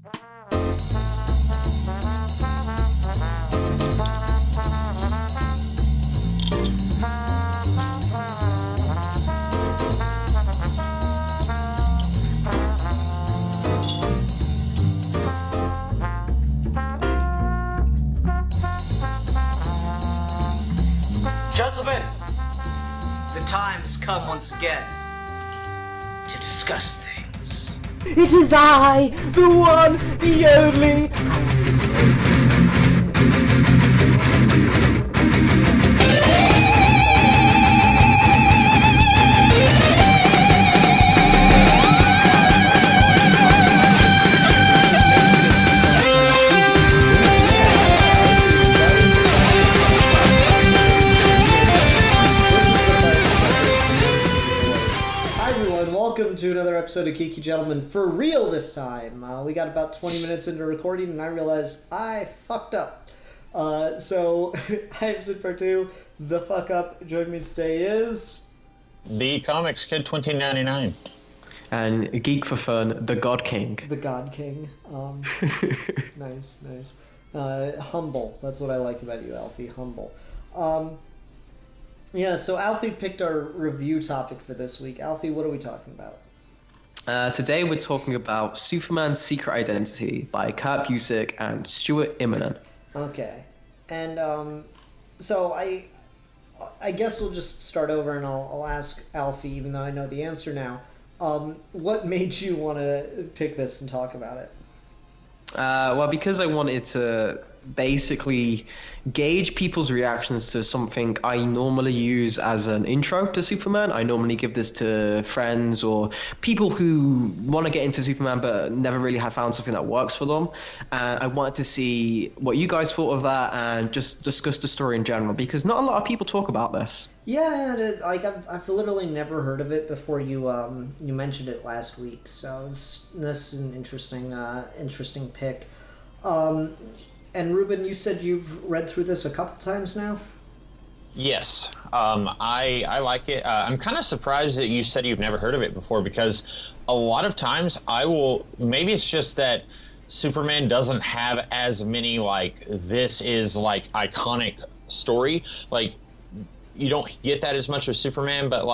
Gentlemen, the time has come once again to discuss things. It is I, the one, the only. Welcome to another episode of Geeky Gentlemen, for real this time. We got about 20 minutes into recording and I realized I fucked up. So, I'm Sid Part 2, the fuck up. Joining me today is... The Comics Kid 2099. And Geek for Fun, the God King. The God King. Nice. Humble. That's what I like about you, Alfie. Humble. Yeah, so Alfie picked our review topic for this week. Alfie, what are we talking about? Today we're talking about Superman's Secret Identity by Kurt Busiek and Stuart Immonen. Okay. And so I guess we'll just start over and I'll ask Alfie, even though I know the answer now. What made you want to pick this and talk about it? Well, because I wanted to basically gauge people's reactions to something I normally use as an intro to Superman. I normally give this to friends or people who want to get into Superman but never really have found something that works for them. And I wanted to see what you guys thought of that and just discuss the story in general, because not a lot of people talk about this. Yeah, I've literally never heard of it before you mentioned it last week. So this is an interesting pick. And Ruben, you said you've read through this a couple times now? Yes, I like it. I'm kind of surprised that you said you've never heard of it before, because a lot of times maybe it's just that Superman doesn't have as many, this is, iconic story. You don't get that as much with Superman, but,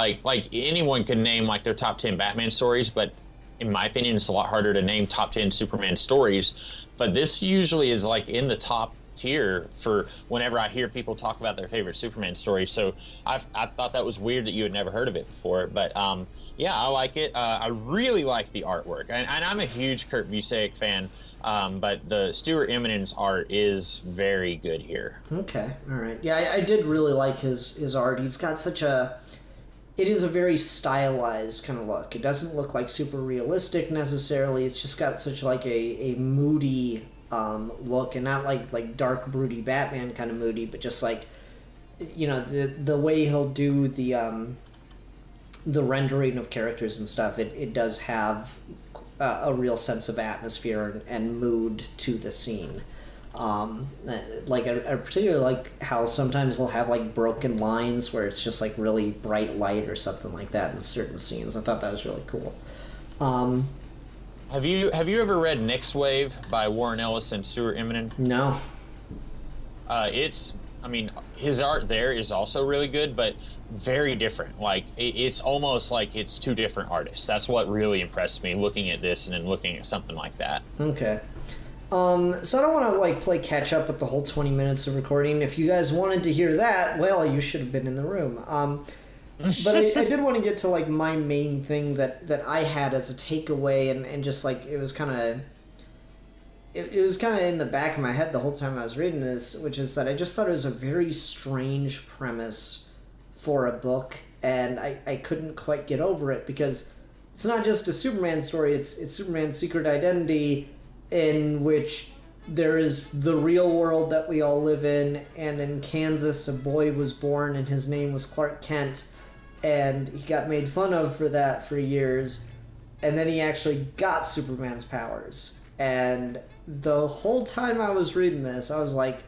anyone can name, their top 10 Batman stories, but in my opinion, it's a lot harder to name top 10 Superman stories. But this usually is in the top tier for whenever I hear people talk about their favorite Superman story. So I thought that was weird that you had never heard of it before. But yeah, I like it. I really like the artwork. And I'm a huge Kurt Busiek fan. But the Stuart Immonen's art is very good here. Okay, all right. Yeah, I did really like his art. He's got it is a very stylized kind of look. It doesn't look super realistic necessarily. It's just got such a moody look, and not like dark broody Batman kind of moody, but just the way he'll do the rendering of characters and stuff. It does have a real sense of atmosphere and mood to the scene. I particularly like how sometimes we'll have broken lines where it's just really bright light or something like that in certain scenes. I thought that was really cool. Have you ever read Next Wave by Warren Ellis and Stuart Immonen? No. His art there is also really good, but very different. It's almost like it's two different artists. That's what really impressed me looking at this and then looking at something like that. Okay. So I don't want to play catch up with the whole 20 minutes of recording. If you guys wanted to hear that, well, you should have been in the room. But I did want to get to my main thing that I had as a takeaway, and just it was kind of in the back of my head the whole time I was reading this, which is that I just thought it was a very strange premise for a book, and I couldn't quite get over it, because it's not just a Superman story, it's Superman's secret identity, in which there is the real world that we all live in, and in Kansas a boy was born and his name was Clark Kent, and he got made fun of for that for years, and then he actually got Superman's powers. And the whole time I was reading this, I was like,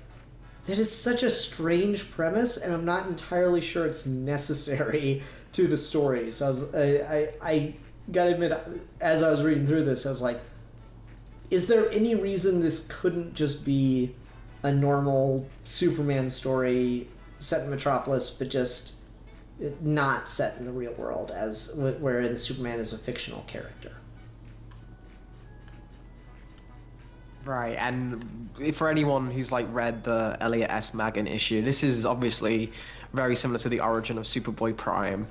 that is such a strange premise, and I'm not entirely sure it's necessary to the story. So I gotta admit, as I was reading through this, I was like, is there any reason this couldn't just be a normal Superman story set in Metropolis, but just not set in the real world, as wherein Superman is a fictional character? Right, and for anyone who's like read the Elliot S. Maggin issue, this is obviously very similar to the origin of Superboy Prime.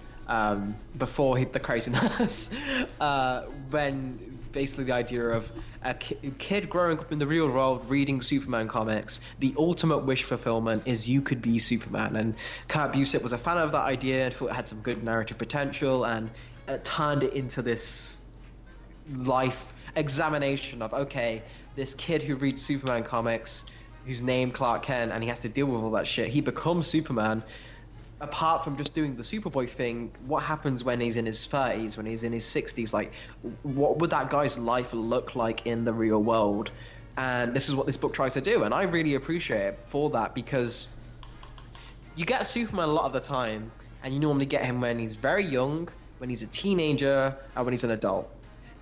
Before the craziness, when basically the idea of a kid growing up in the real world reading Superman comics, the ultimate wish fulfillment is you could be Superman. And Kurt Busiek was a fan of that idea and thought it had some good narrative potential, and turned it into this life examination of, okay, this kid who reads Superman comics, who's named Clark Kent, and he has to deal with all that shit, he becomes Superman. Apart from just doing the Superboy thing, what happens when he's in his 30s, when he's in his 60s? Like, what would that guy's life look like in the real world? And this is what this book tries to do, and I really appreciate it for that, because you get Superman a lot of the time, and you normally get him when he's very young, when he's a teenager, and when he's an adult.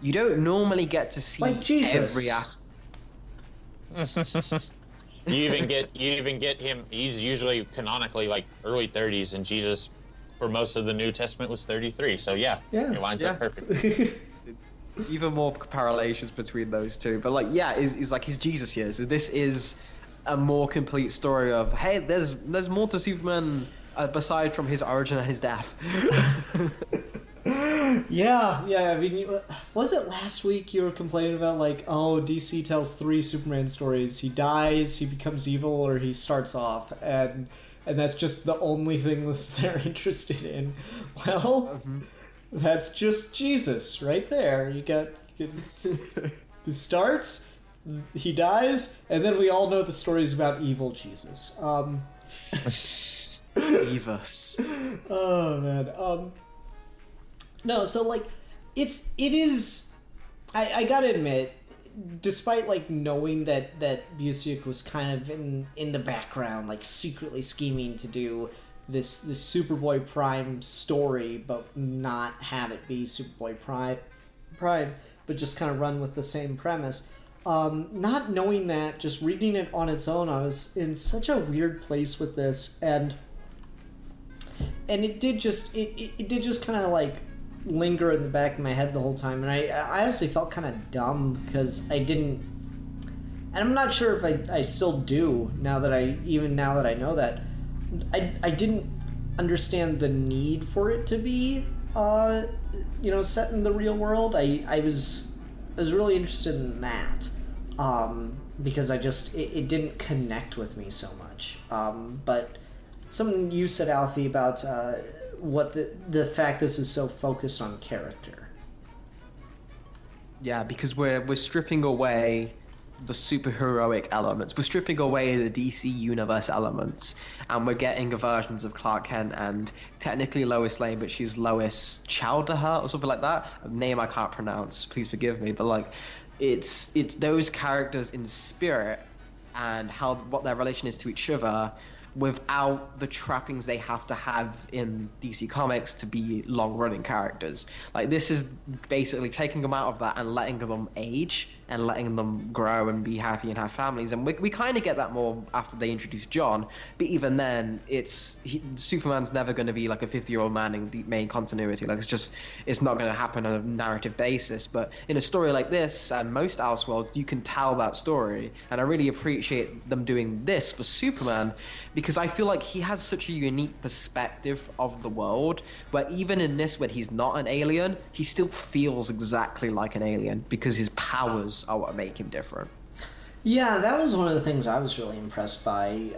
You don't normally get to see like Jesus. every aspect. You even get him. He's usually canonically like early 30s, and Jesus, for most of the New Testament, was 33. So yeah, it lines up perfectly. Even more correlations between those two, but like, yeah, is like his Jesus years. This is a more complete story of, hey, there's more to Superman aside from his origin and his death. Yeah. I mean, was it last week you were complaining about, like, oh, DC tells 3 Superman stories. He dies, he becomes evil, or he starts off, and that's just the only thing they're interested in. Well, that's just Jesus right there. You get he starts, he dies, and then we all know the stories about evil Jesus. Evus. Oh man. No, so like, it is. I gotta admit, despite like knowing that Busiek was kind of in the background, like secretly scheming to do this Superboy Prime story, but not have it be Superboy Prime, but just kind of run with the same premise. Not knowing that, just reading it on its own, I was in such a weird place with this, and it did just kind of like linger in the back of my head the whole time, and I honestly felt kind of dumb because I didn't, and I'm not sure if I still do now that I know that I didn't understand the need for it to be set in the real world. I was really interested in that because it didn't connect with me so much, but something you said, Alfie, about what the fact this is so focused on character. Yeah, because we're stripping away the superheroic elements. We're stripping away the DC universe elements, and we're getting versions of Clark Kent and technically Lois Lane, but she's Lois Chowderheart or something like that. A name I can't pronounce. Please forgive me, but like, it's those characters in spirit and what their relation is to each other, without the trappings they have to have in DC Comics to be long-running characters. Like, this is basically taking them out of that and letting them age and letting them grow and be happy and have families. And we kind of get that more after they introduce John, but even then, Superman's never going to be like a 50-year-old man in the main continuity. Like, it's not going to happen on a narrative basis. But in a story like this, and most Elseworlds, you can tell that story. And I really appreciate them doing this for Superman, because I feel like he has such a unique perspective of the world, where even in this, when he's not an alien, he still feels exactly like an alien, because his powers are what make him different. Yeah, that was one of the things I was really impressed by.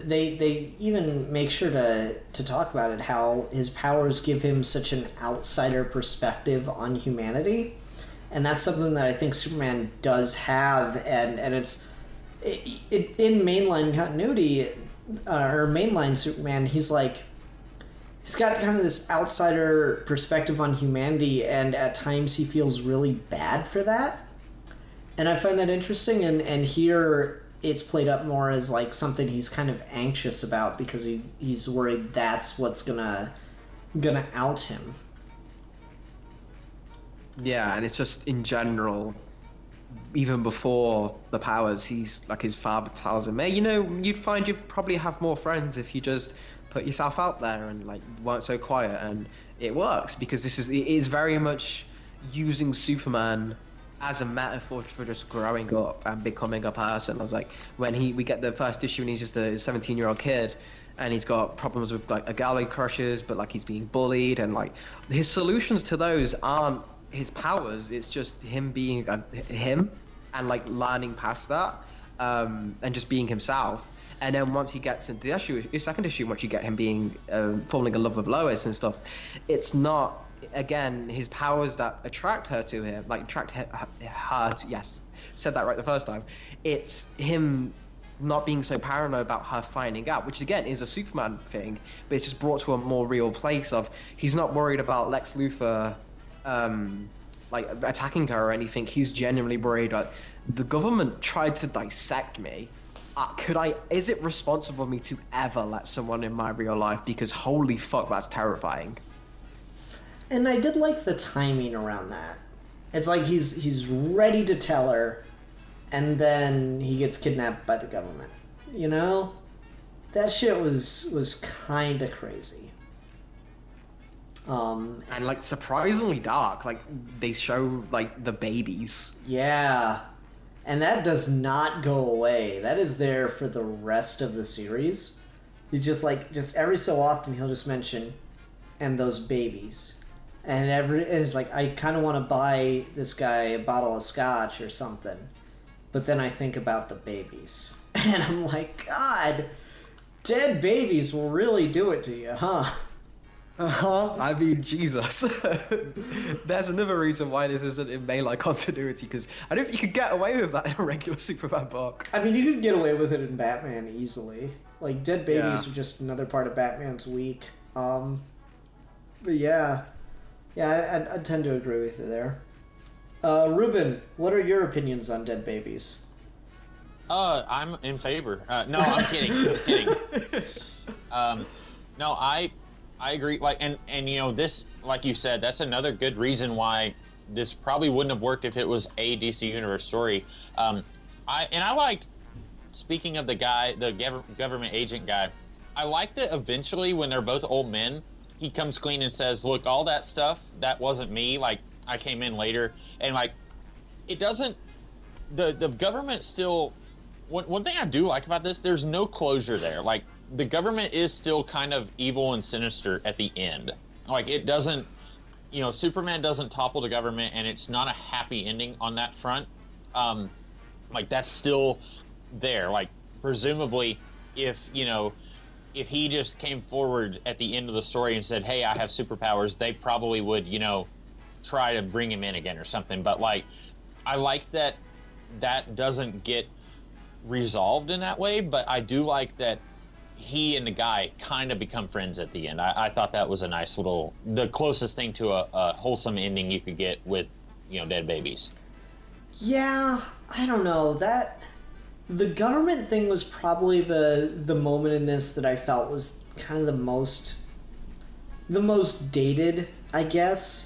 They even make sure to talk about it, how his powers give him such an outsider perspective on humanity, and that's something that I think Superman does have, and it's in mainline continuity, or mainline Superman, he's got kind of this outsider perspective on humanity, and at times he feels really bad for that. And I find that interesting, and here it's played up more as like something he's kind of anxious about, because he's worried that's what's gonna out him. Yeah, and it's just in general, even before the powers, he's like his father tells him, hey, you'd find you'd probably have more friends if you just put yourself out there and like weren't so quiet. And it works because it is very much using Superman as a metaphor for just growing up and becoming a person. I was like, when we get the first issue and he's just a 17-year-old kid and he's got problems with like a girl he crushes, but like he's being bullied, and like his solutions to those aren't his powers, it's just him being him and like learning past that, and just being himself. And then once he gets into the second issue, once you get him being falling in love with Lois and stuff, it's not again his powers that attract her to him, like attract her to, yes, said that right the first time. It's him not being so paranoid about her finding out, which again is a Superman thing, but it's just brought to a more real place of he's not worried about Lex Luthor like attacking her or anything. He's genuinely worried that the government tried to dissect me. Is it responsible of me to ever let someone in my real life? Because holy fuck, that's terrifying. And I did like the timing around that. It's like he's ready to tell her, and then he gets kidnapped by the government. You know? That shit was kind of crazy. And like surprisingly dark. Like they show like the babies. Yeah. And that does not go away. That is there for the rest of the series. He's just every so often he'll just mention, and those babies. And it's like, I kind of want to buy this guy a bottle of scotch or something. But then I think about the babies. And I'm like, God, dead babies will really do it to you, huh? I mean, Jesus. There's another reason why this isn't in mainline continuity, because I don't think you could get away with that in a regular Superman book. I mean, you could get away with it in Batman easily. Like, dead babies are just another part of Batman's week. But yeah. Yeah, I tend to agree with you there. Ruben, what are your opinions on dead babies? I'm in favor. No, I'm kidding. I'm kidding. No, I agree. Like, and this, like you said, that's another good reason why this probably wouldn't have worked if it was a DC Universe story. I liked, speaking of the guy, the government agent guy, I liked that eventually when they're both old men, he comes clean and says, look, all that stuff, that wasn't me. Like, I came in later. And like, it doesn't, the government still, one thing I do like about this, there's no closure there. Like, the government is still kind of evil and sinister at the end. Like, it doesn't, Superman doesn't topple the government, and it's not a happy ending on that front. Like, that's still there. Like, presumably, if he just came forward at the end of the story and said, hey, I have superpowers, they probably would, try to bring him in again or something. But like, I like that doesn't get resolved in that way, but I do like that he and the guy kind of become friends at the end. I thought that was a nice the closest thing to a wholesome ending you could get with, dead babies. Yeah, I don't know. The government thing was probably the moment in this that I felt was kind of the most dated, I guess.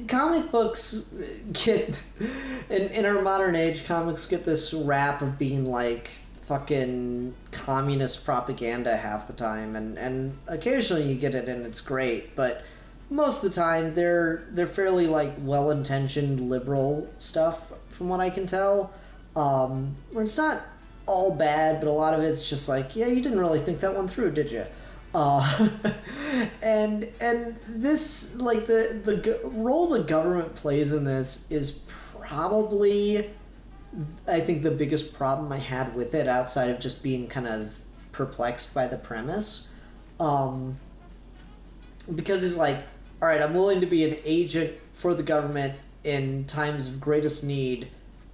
Comic books get in our modern age, comics get this rap of being like fucking communist propaganda half the time, and occasionally you get it and it's great, but most of the time they're fairly like well-intentioned liberal stuff from what I can tell, where it's not all bad, but a lot of it's just like, yeah, you didn't really think that one through, did you? And this, like, the role the government plays in this is probably, I think, the biggest problem I had with it, outside of just being kind of perplexed by the premise. Because it's like, all right, I'm willing to be an agent for the government in times of greatest need,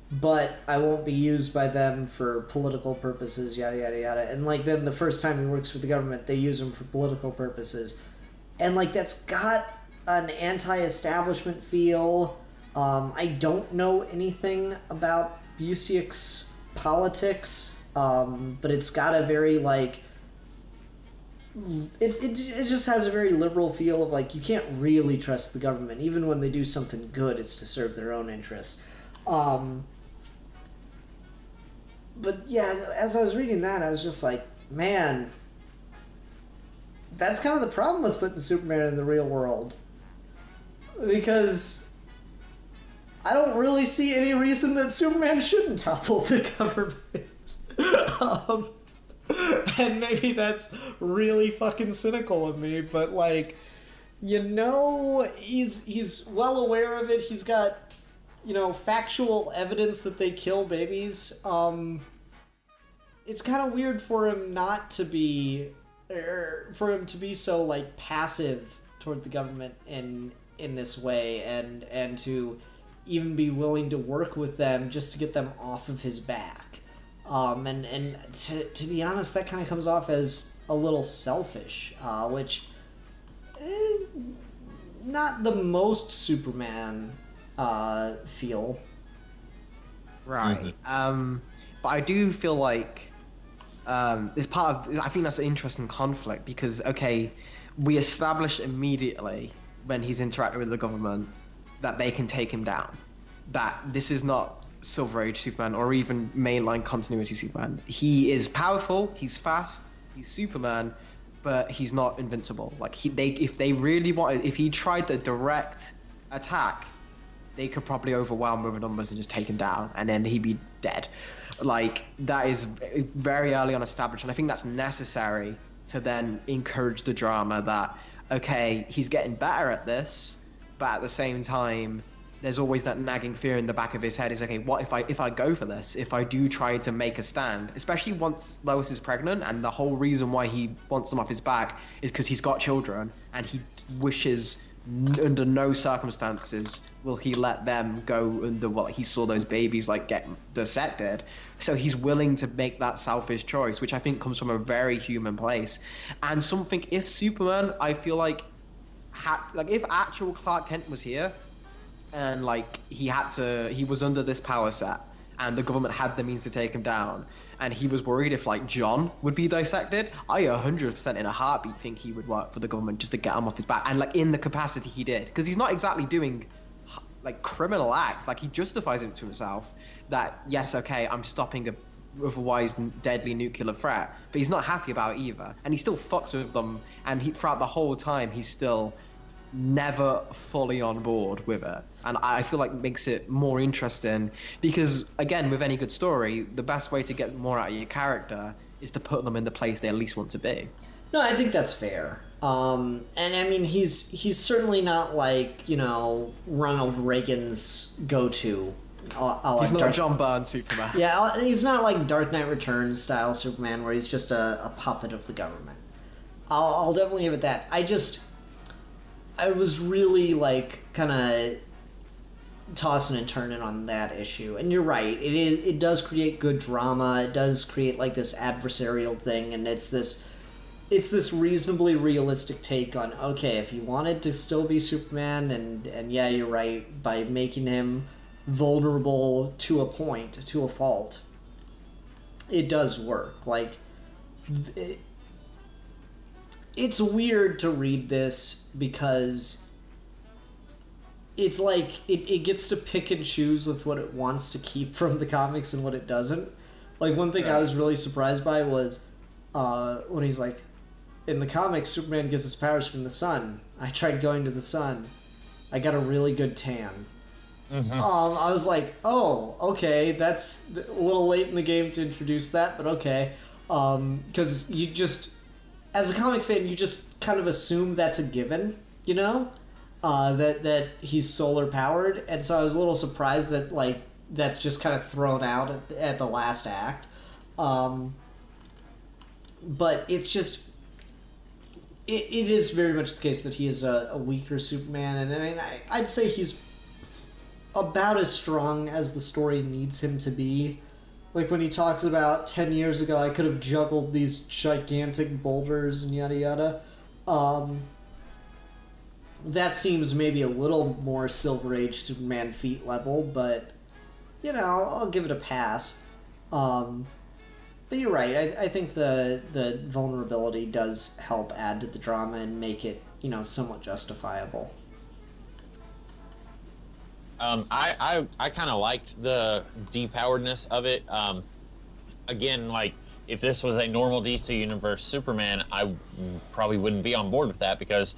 but I won't be used by them for political purposes, yada, yada, yada. And, like, then the first time he works for the government, they use him for political purposes. And, like, that's got an anti-establishment feel. I don't know anything about Busiek's politics, but it's got a very, like, it just has a very liberal feel of like you can't really trust the government even when they do something good. It's to serve their own interests. But yeah, as I was reading that, I was just like, man, that's kind of the problem with putting Superman in the real world, because I don't really see any reason that Superman shouldn't topple the government. And maybe that's really fucking cynical of me, but like, he's well aware of it. He's got, factual evidence that they kill babies. It's kind of weird for him not to be, for him to be so like passive toward the government in this way, and to even be willing to work with them just to get them off of his back. And to be honest, that kind of comes off as a little selfish, which not the most Superman feel. Right. But I do feel like it's part of. I think that's an interesting conflict because we establish immediately when he's interacting with the government that they can take him down. That this is not Silver Age Superman or even mainline continuity Superman. He is powerful, he's fast, he's Superman, but he's not invincible. Like if they really wanted, if he tried the direct attack, they could probably overwhelm with the numbers and just take him down, and then he'd be dead. Like that is very early on established, and I think that's necessary to then encourage the drama that he's getting better at this, but at the same time, there's always that nagging fear in the back of his head is, what if I go for this? If I do try to make a stand, especially once Lois is pregnant, and the whole reason why he wants them off his back is because he's got children, and he wishes under no circumstances will he let them go under what he saw those babies get dissected. So he's willing to make that selfish choice, which I think comes from a very human place. And something, if Superman, I feel like if actual Clark Kent was here, and he was under this power set, and the government had the means to take him down, and he was worried if John would be dissected, I 100% in a heartbeat think he would work for the government just to get him off his back, and in the capacity he did, because he's not exactly doing criminal acts. He justifies it to himself that yes, I'm stopping a otherwise deadly nuclear threat, but he's not happy about it either, and he still fucks with them, and throughout the whole time he's still never fully on board with it. And I feel like it makes it more interesting because, again, with any good story, the best way to get more out of your character is to put them in the place they at least want to be. No, I think that's fair. And I mean, he's certainly not Ronald Reagan's go-to. He's not John Byrne Superman. Yeah, he's not like Dark Knight Returns style Superman where he's just a puppet of the government. I'll definitely give it that. I was really kind of tossing and turning on that issue, and you're right. It does create good drama. It does create this adversarial thing, and it's this reasonably realistic take on if he wanted to still be Superman, and yeah, you're right, by making him vulnerable to a point, to a fault, it does work. It's weird to read this because it's it gets to pick and choose with what it wants to keep from the comics and what it doesn't. One thing I was really surprised by was when he's in the comics, Superman gets his powers from the sun. I tried going to the sun. I got a really good tan. Mm-hmm. I was oh, okay, that's a little late in the game to introduce that, but okay. Because you just... As a comic fan, you just kind of assume that's a given, that he's solar powered, and so I was a little surprised that that's just kind of thrown out at the last act. But it's just it is very much the case that he is a weaker Superman, and I'd say he's about as strong as the story needs him to be. When he talks about 10 years ago, I could have juggled these gigantic boulders and yada yada. That seems maybe a little more Silver Age Superman feat level, but, I'll give it a pass. But you're right. I think the vulnerability does help add to the drama and make it, somewhat justifiable. I kind of liked the depoweredness of it. Again, like, if this was a normal DC Universe Superman, I probably wouldn't be on board with that, because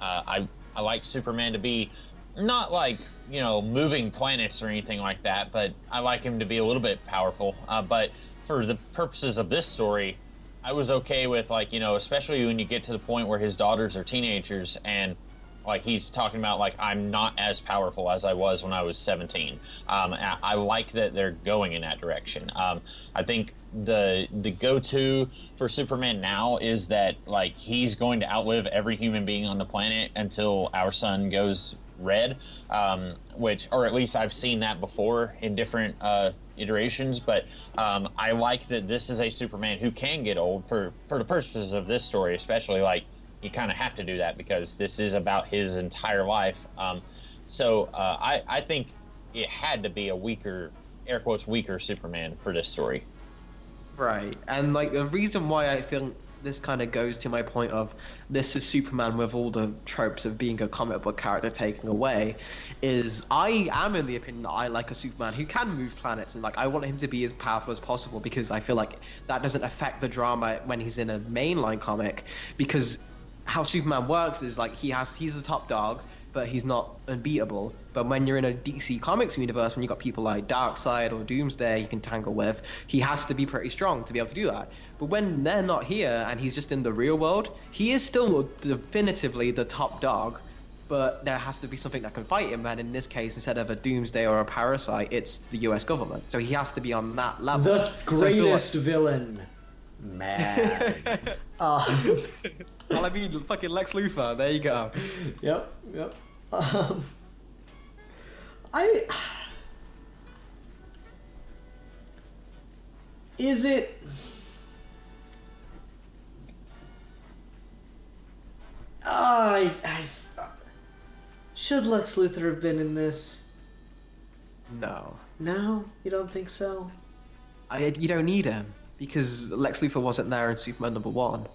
I like Superman to be not like, moving planets or anything like that, but I like him to be a little bit powerful. But for the purposes of this story, I was okay with, like, especially when you get to the point where his daughters are teenagers and, like, he's talking about, like, I'm not as powerful as I was when I was 17. I like that they're going in that direction. I think the go-to for Superman now is that, like, he's going to outlive every human being on the planet until our sun goes red, which, or at least I've seen that before in different iterations. But I like that this is a Superman who can get old for the purposes of this story, especially. Like, you kind of have to do that because this is about his entire life. So I think it had to be a weaker, air quotes, weaker Superman for this story. Right, and like the reason why I feel this kind of goes to my point of this is Superman with all the tropes of being a comic book character taken away, is I am in the opinion that I like a Superman who can move planets, and like I want him to be as powerful as possible, because I feel like that doesn't affect the drama when he's in a mainline comic, because how Superman works is like he's the top dog, but he's not unbeatable. But when you're in a DC Comics universe, when you've got people like Darkseid or Doomsday you can tangle with, he has to be pretty strong to be able to do that. But when they're not here and he's just in the real world, he is still definitively the top dog, but there has to be something that can fight him. And in this case, instead of a Doomsday or a Parasite, it's the US government. So he has to be on that level. The greatest villain. Man. Well, I mean, fucking Lex Luthor. There you go. Yep. Is it? Should Lex Luthor have been in this? No. No, you don't think so? You don't need him, because Lex Luthor wasn't there in Superman #1.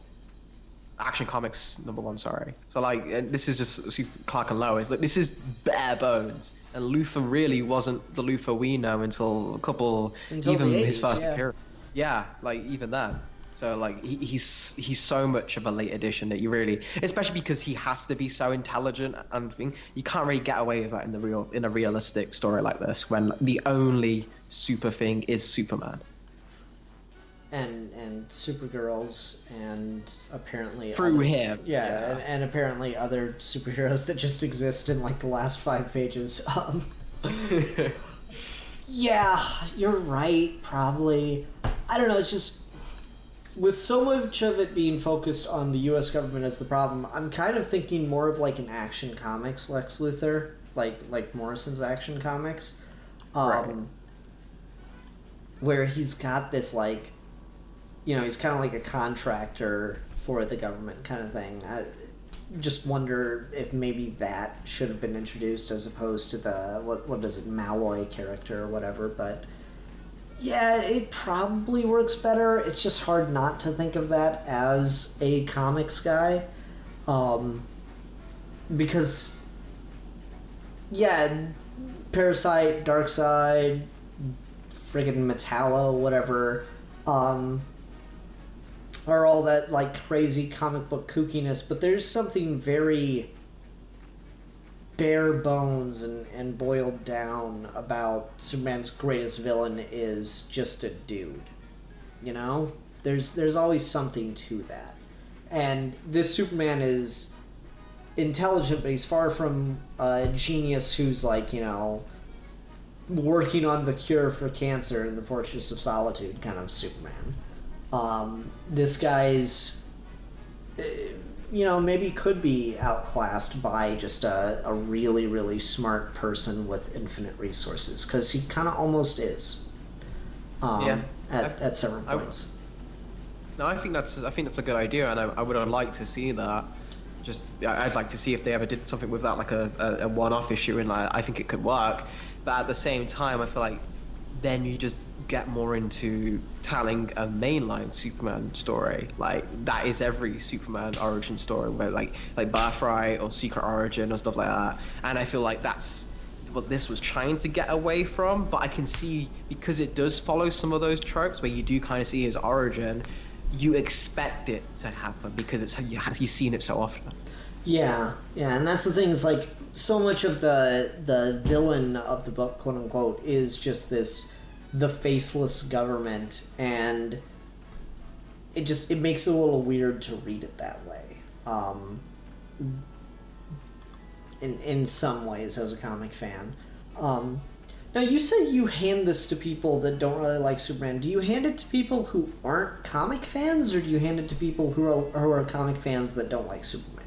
Action Comics #1, sorry. So like, this is just Clark and Lois. Like, this is bare bones, and Luthor really wasn't the Luthor we know until even his first appearance. Yeah, like even then. So like, he's so much of a late addition that you really, especially because he has to be so intelligent and thing. You can't really get away with that in a realistic story like this, when the only super thing is Superman. And Supergirls, and apparently through him. Yeah. And apparently other superheroes that just exist in like the last 5 pages. Yeah, you're right, probably. I don't know, it's just, with so much of it being focused on the US government as the problem, I'm kind of thinking more of like an Action Comics Lex Luthor, like Morrison's Action Comics. Right. Where he's got this like, he's kind of like a contractor for the government kind of thing. I just wonder if maybe that should have been introduced as opposed to the, what is it, Malloy character or whatever. But yeah, it probably works better. It's just hard not to think of that as a comics guy. Because, yeah, Parasite, Darkseid, friggin' Metallo, whatever, are all that like crazy comic book kookiness, but there's something very bare bones and boiled down about Superman's greatest villain is just a dude. There's always something to that. And this Superman is intelligent, but he's far from a genius who's like, working on the cure for cancer in the Fortress of Solitude kind of Superman. This guy's, maybe could be outclassed by just a really, really smart person with infinite resources, because he kind of almost is. At several points. I think that's a good idea, and I would have liked to see that. I'd like to see if they ever did something with that, like a one-off issue, and I think it could work. But at the same time, I feel like then you just get more into telling a mainline Superman story. Like that is every Superman origin story, where like Birthright or Secret Origin or stuff like that. And I feel like that's what this was trying to get away from. But I can see, because it does follow some of those tropes where you do kind of see his origin, you expect it to happen because you've seen it so often. Yeah, and that's the thing, is like so much of the villain of the book, quote unquote, is just the faceless government, and it makes it a little weird to read it that way. In some ways, as a comic fan. Now, you said you hand this to people that don't really like Superman. Do you hand it to people who aren't comic fans, or do you hand it to people who are comic fans that don't like Superman?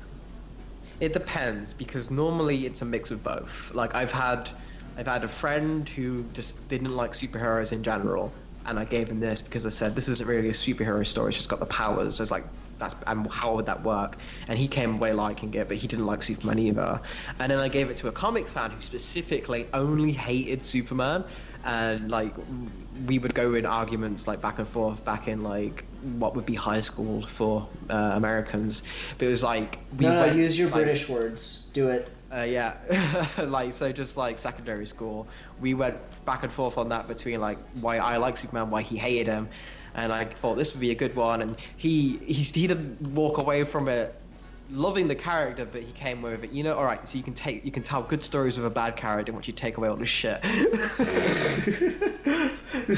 It depends, because normally it's a mix of both. Like I've had a friend who just didn't like superheroes in general, and I gave him this because I said, this isn't really a superhero story, it's just got the powers. It's like, and how would that work? And he came away liking it, but he didn't like Superman either. And then I gave it to a comic fan who specifically only hated Superman, and like we would go in arguments like back and forth back in like what would be high school for Americans. But it was like use your British words. Do it. Yeah, like so just like secondary school, we went back and forth on that between like why I like Superman, why he hated him, and I thought this would be a good one. And he didn't walk away from it loving the character, but he came with it. All right, so you can tell good stories with a bad character once you take away all the shit.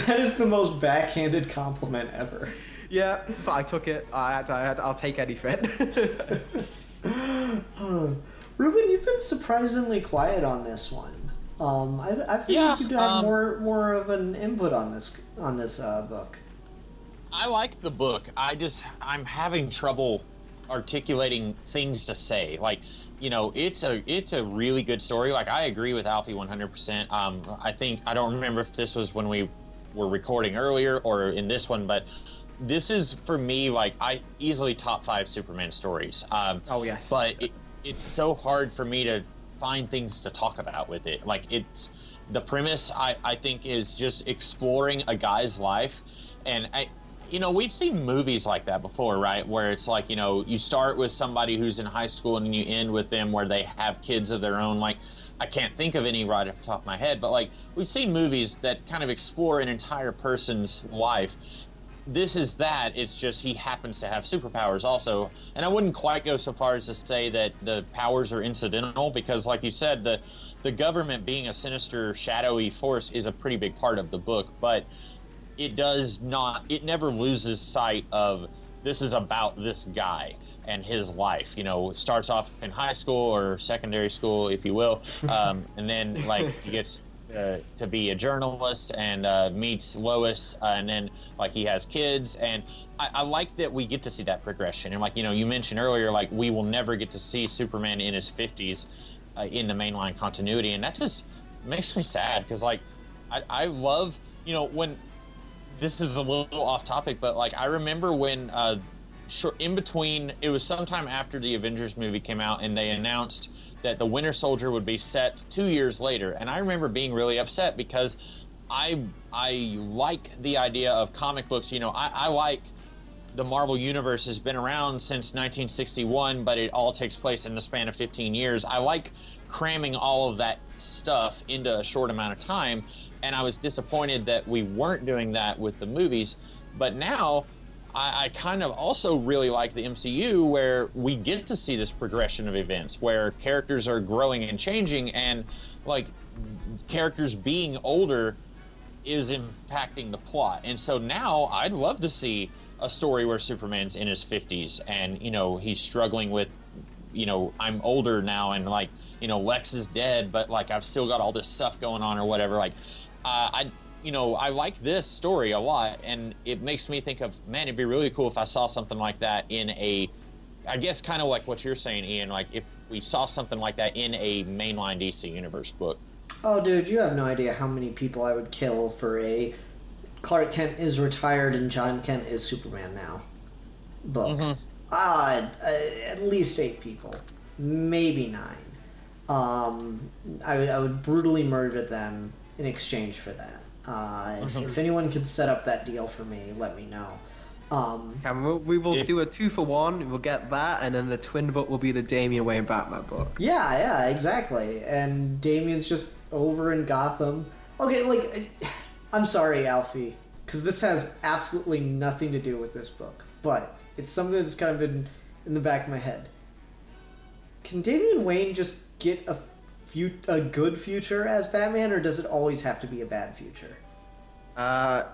That is the most backhanded compliment ever. Yeah, but I took it. I'll take anything. Ruben, you've been surprisingly quiet on this one. I figured you'd have more of an input on this book. I like the book. I'm having trouble articulating things to say. Like, it's a really good story. Like, I agree with Alfie 100%. I don't remember if this was when we were recording earlier or in this one, but this is, for me, like, I easily top 5 Superman stories. Oh yes. But it's so hard for me to find things to talk about with it. Like, it's the premise, I think, is just exploring a guy's life. And we've seen movies like that before, right? Where it's like, you start with somebody who's in high school and you end with them where they have kids of their own. Like, I can't think of any right off the top of my head, but like, we've seen movies that kind of explore an entire person's life. This is that. It's just he happens to have superpowers also. And I wouldn't quite go so far as to say that the powers are incidental, because like you said, the government being a sinister, shadowy force is a pretty big part of the book, but it never loses sight of this is about this guy and his life. It starts off in high school or secondary school, if you will, and then like he gets to be a journalist and meets Lois, and then like he has kids, and I like that we get to see that progression. And like you mentioned earlier, like we will never get to see Superman in his 50s in the mainline continuity, and that just makes me sad, because like I love when this is a little off topic, but like I remember when in between, it was sometime after the Avengers movie came out, and they announced that the Winter Soldier would be set 2 years later. And I remember being really upset, because I like the idea of comic books. I like the Marvel Universe has been around since 1961, but it all takes place in the span of 15 years. I like cramming all of that stuff into a short amount of time, and I was disappointed that we weren't doing that with the movies. But now I kind of also really like the MCU, where we get to see this progression of events where characters are growing and changing, and like characters being older is impacting the plot. And so now I'd love to see a story where Superman's in his 50s and he's struggling with I'm older now, and like Lex is dead, but like I've still got all this stuff going on or whatever. Like I like this story a lot, and it makes me think of, man, it'd be really cool if I saw something like that in I guess kind of like what you're saying, Ian, like if we saw something like that in a mainline DC Universe book. Oh, dude, you have no idea how many people I would kill for a Clark Kent is retired and John Kent is Superman now book. Mm-hmm. At least 8 people, maybe 9. I would brutally murder them in exchange for that. If anyone could set up that deal for me, let me know. We will do a 2-for-1. We'll get that, and then the twin book will be the Damian Wayne Batman book. Yeah, exactly. And Damian's just over in Gotham. Okay, like, I'm sorry, Alfie, because this has absolutely nothing to do with this book, but it's something that's kind of been in the back of my head. Can Damian Wayne just get a good future as Batman, or does it always have to be a bad future?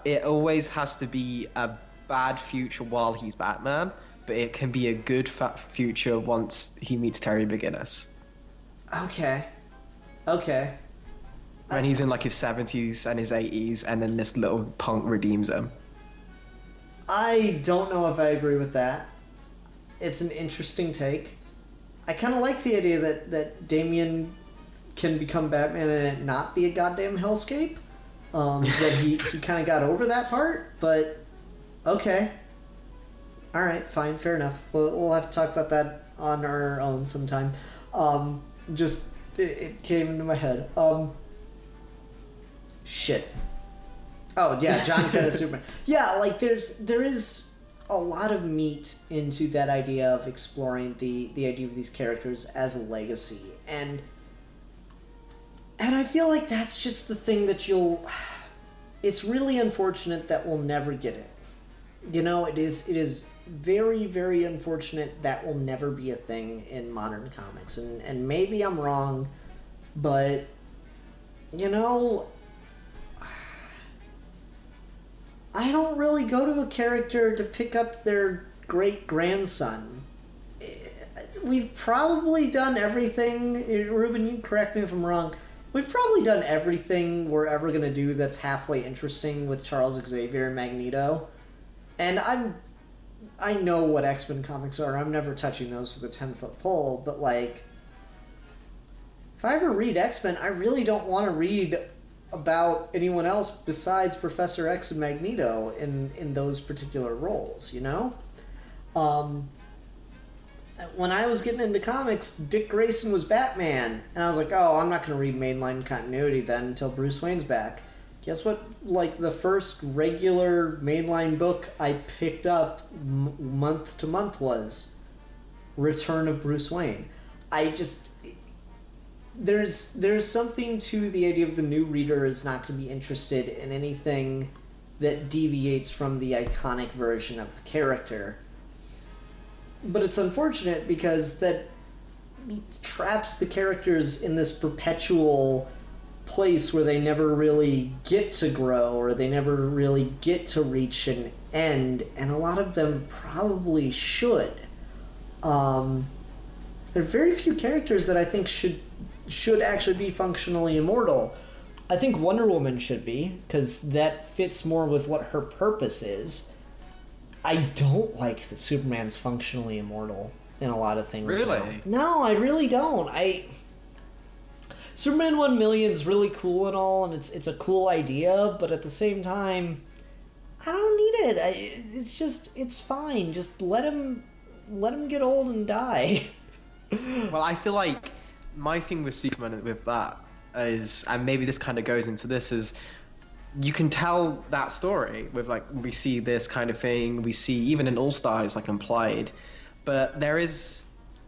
It always has to be a bad future while he's Batman, but it can be a good future once he meets Terry McGinnis. Okay. When he's in like his 70s and his 80s, and then this little punk redeems him. I don't know if I agree with that. It's an interesting take. I kind of like the idea that Damian can become Batman and it not be a goddamn hellscape. That he kind of got over that part, but okay. All right, fine, fair enough. We'll have to talk about that on our own sometime. It came into my head. Shit. Oh yeah, John Kent Superman. Yeah, like there is a lot of meat into that idea of exploring the idea of these characters as a legacy, and I feel like that's just the thing that it's really unfortunate that we'll never get it. You know, it is very, very unfortunate that will never be a thing in modern comics, and maybe I'm wrong, but you know, I don't really go to a character to pick up their great-grandson. We've probably done everything, Ruben, you correct me if I'm wrong, we've probably done everything we're ever going to do that's halfway interesting with Charles Xavier and Magneto. And I know what X-Men comics are, I'm never touching those with a 10-foot pole, but like, if I ever read X-Men, I really don't want to read about anyone else besides Professor X and Magneto in those particular roles, you know? When I was getting into comics, Dick Grayson was Batman, and I was like, oh, I'm not going to read mainline continuity then until Bruce Wayne's back. Guess what? Like, the first regular mainline book I picked up month to month was Return of Bruce Wayne. There's something to the idea of the new reader is not going to be interested in anything that deviates from the iconic version of the character. But it's unfortunate because that traps the characters in this perpetual place where they never really get to grow or they never really get to reach an end, and a lot of them probably should. There are very few characters that I think should actually be functionally immortal. I think Wonder Woman should be, because that fits more with what her purpose is. I don't like that Superman's functionally immortal in a lot of things. Really? No, I really don't. Superman 1 million is really cool and all, and it's a cool idea, but at the same time, I don't need it. It's fine. Just let him get old and die. Well, I feel like my thing with Superman with that is, and maybe this kind of goes into this, is you can tell that story with, like, we see this kind of thing, we see even in All Stars, like, implied, but there is,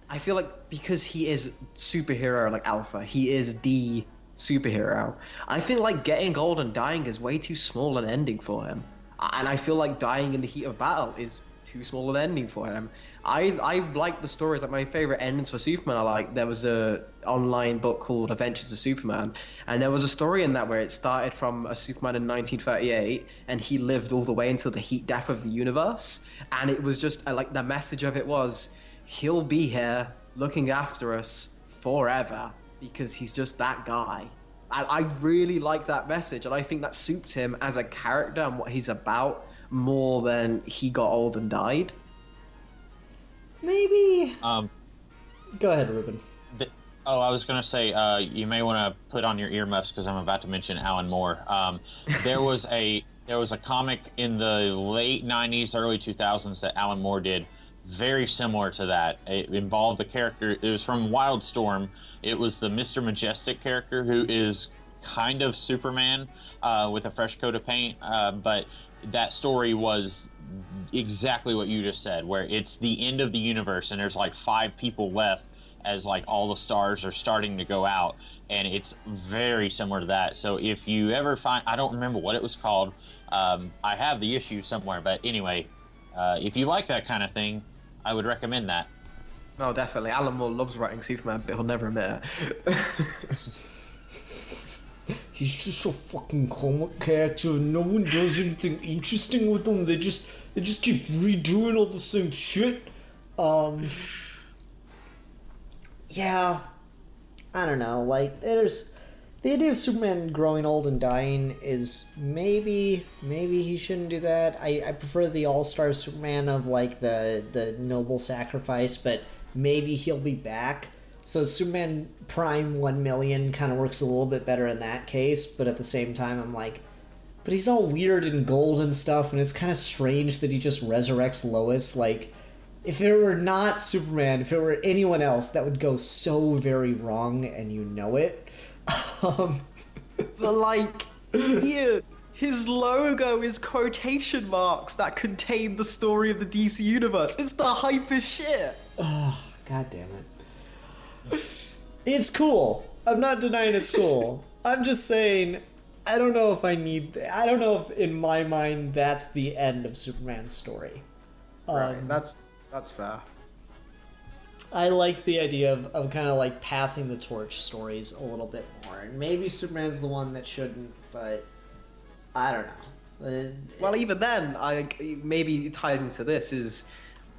I feel like because he is superhero, like Alpha, he is the superhero, I feel like getting old and dying is way too small an ending for him, and I feel like dying in the heat of battle is too small an ending for him. I like the stories, like my favorite endings for Superman there was a online book called Adventures of Superman, and there was a story in that where it started from a Superman in 1938 and he lived all the way until the heat death of the universe, and it was just like the message of it was he'll be here looking after us forever because he's just that guy. I really like that message, and I think that suits him as a character and what he's about more than he got old and died. Maybe. Go ahead, Ruben. I was going to say, you may want to put on your earmuffs because I'm about to mention Alan Moore. There was a comic in the late 90s, early 2000s that Alan Moore did, very similar to that. It involved the character, it was from Wildstorm. It was the Mr. Majestic character who is kind of Superman with a fresh coat of paint, but that story was exactly what you just said, where it's the end of the universe and there's like 5 people left as like all the stars are starting to go out, and it's very similar to that. So if you ever find, I don't remember what it was called, I have the issue somewhere, but anyway, if you like that kind of thing, I would recommend that. No, definitely. Alan Moore loves writing Superman, but he'll never admit it. He's just a fucking comic character. No one does anything interesting with him. They just keep redoing all the same shit. Yeah, I don't know. Like, there's the idea of Superman growing old and dying is maybe he shouldn't do that. I prefer the All-Star Superman of like the noble sacrifice, but maybe he'll be back. So Superman Prime 1 million kind of works a little bit better in that case, but at the same time I'm like, but he's all weird and gold and stuff, and it's kind of strange that he just resurrects Lois. Like, if it were not Superman, if it were anyone else, that would go so very wrong, and you know it. But like, here, his logo is quotation marks that contain the story of the DC universe. It's the hypest shit. Oh, god damn it. It's cool. I'm not denying it's cool. I'm just saying, I don't know if I don't know if in my mind that's the end of Superman's story. Right, that's fair. I like the idea of kind of like passing the torch stories a little bit more. And maybe Superman's the one that shouldn't, but I don't know. Well, even then, maybe it ties into this is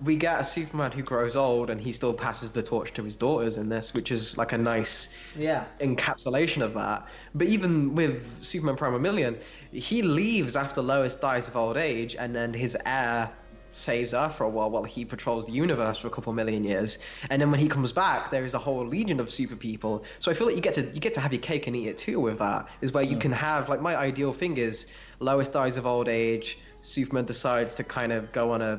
we get a Superman who grows old and he still passes the torch to his daughters in this, which is like a nice encapsulation of that. But even with Superman Prime 1 million, he leaves after Lois dies of old age, and then his heir saves her for a while he patrols the universe for a couple million years, and then when he comes back there is a whole legion of super people. So I feel like you get to have your cake and eat it too with that, is where you can have, like, my ideal thing is Lois dies of old age, Superman decides to kind of go on all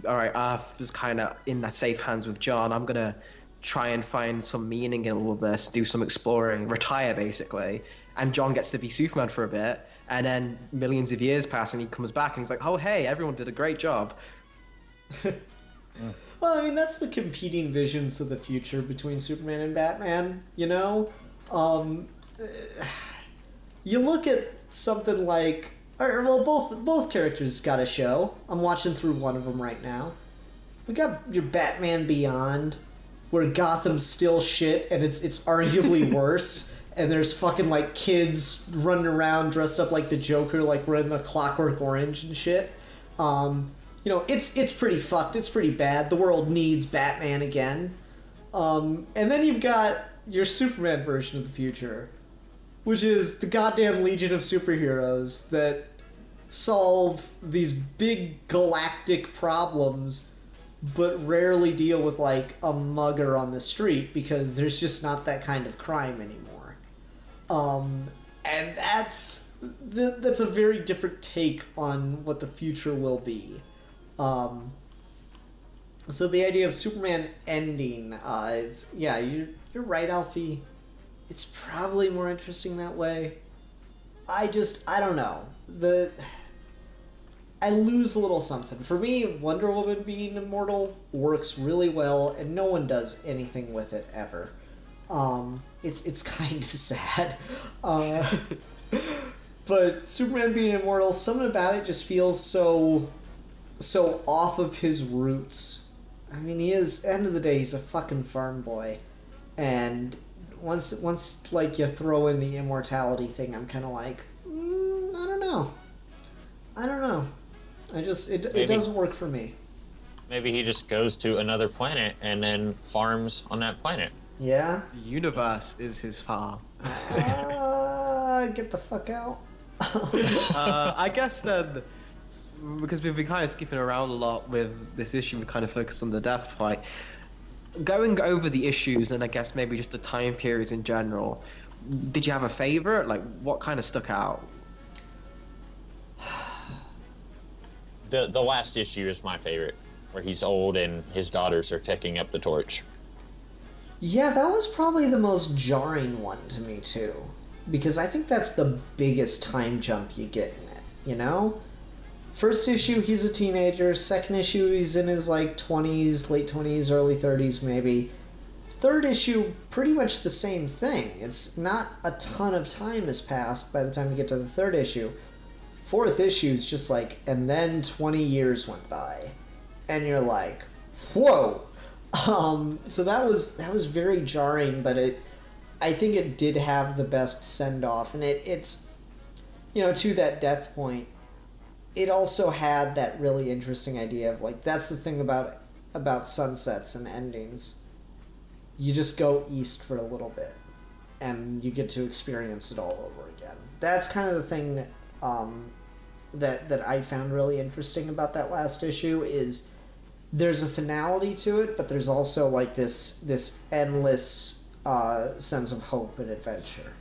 right, Earth is kind of in the safe hands with John, I'm gonna try and find some meaning in all of this, do some exploring, retire basically, and John gets to be Superman for a bit. And then millions of years pass and he comes back and he's like, oh, hey, everyone did a great job. Well, I mean, that's the competing visions of the future between Superman and Batman, you know? You look at something like... both characters got a show. I'm watching through one of them right now. We got your Batman Beyond, where Gotham's still shit and it's arguably worse. And there's fucking, like, kids running around dressed up like the Joker, like we're in the Clockwork Orange and shit. You know, it's pretty fucked. It's pretty bad. The world needs Batman again. And then you've got your Superman version of the future, which is the goddamn legion of superheroes that solve these big galactic problems, but rarely deal with, like, a mugger on the street because there's just not that kind of crime anymore. And that's a very different take on what the future will be. So the idea of Superman ending, is, yeah, you're right, Alfie. It's probably more interesting that way. I don't know. I lose a little something. For me, Wonder Woman being immortal works really well, and no one does anything with it ever. It's kind of sad. But Superman being immortal, something about it just feels so off of his roots. I mean, he is, end of the day, he's a fucking farm boy. And once like you throw in the immortality thing, I'm kind of like, I don't know. It doesn't work for me. Maybe he just goes to another planet and then farms on that planet. Yeah? The universe is his farm. Get the fuck out. I guess then, because we've been kind of skipping around a lot with this issue, we kind of focused on the death fight. Going over the issues, and I guess maybe just the time periods in general, did you have a favorite? Like, what kind of stuck out? The last issue is my favorite, where he's old and his daughters are taking up the torch. Yeah, that was probably the most jarring one to me, too. because I think that's the biggest time jump you get in it, you know? First issue, he's a teenager. Second issue, he's in his like 20s, late 20s, early 30s maybe. Third issue, pretty much the same thing. It's not a ton of time has passed by the time you get to the third issue. Fourth issue is just like, and then 20 years went by. And you're like, whoa! So that was very jarring, but I think it did have the best send-off. And it's, you know, to that death point, it also had that really interesting idea of like, that's the thing about sunsets and endings. You just go east for a little bit and you get to experience it all over again. That's kind of the thing that I found really interesting about that last issue is there's a finality to it, but there's also like this endless sense of hope and adventure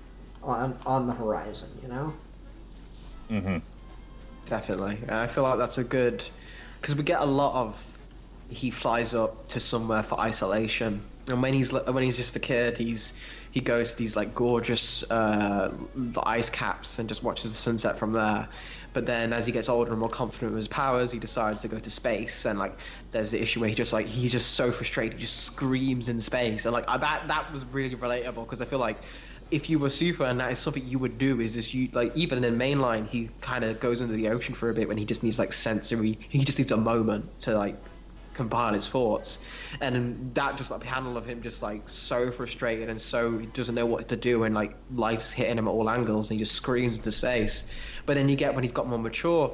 on the horizon, you know? Mm-hmm. Definitely. I feel like that's a good... Because we get a lot of... He flies up to somewhere for isolation. And when he's just a kid, he goes to these like gorgeous ice caps and just watches the sunset from there. But then as he gets older and more confident with his powers, he decides to go to space. And like there's the issue where he's just so frustrated, he just screams in space. And like that was really relatable because I feel like if you were Superman, that is something you would do. Is just you like even in mainline, he kind of goes into the ocean for a bit when he just needs like sensory. He just needs a moment to like compile his thoughts, and that just like panel of him just like so frustrated and so he doesn't know what to do, and like life's hitting him at all angles, and he just screams into space. But then you get when he's got more mature,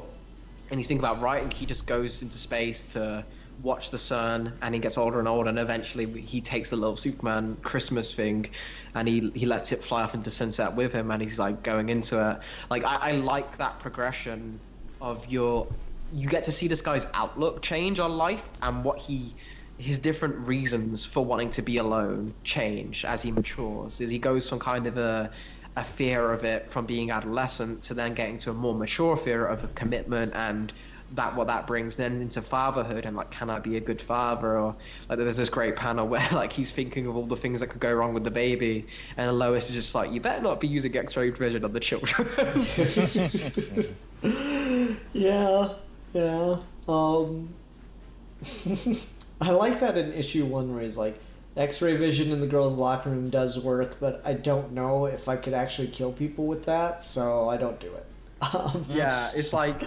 and he's thinking about writing, he just goes into space to watch the sun, and he gets older and older, and eventually he takes the little Superman Christmas thing and he lets it fly off into sunset with him, and he's like going into it. Like I like that progression of you get to see this guy's outlook change on life, and what his different reasons for wanting to be alone change as he matures, as he goes from kind of a fear of it from being adolescent to then getting to a more mature fear of a commitment, and what that brings then into fatherhood, and like, can I be a good father? Or like there's this great panel where like he's thinking of all the things that could go wrong with the baby, and Lois is just like, you better not be using X-ray vision on the children. Yeah. I like that in issue 1 where he's like, X-ray vision in the girls' locker room does work, but I don't know if I could actually kill people with that, so I don't do it. Yeah, it's like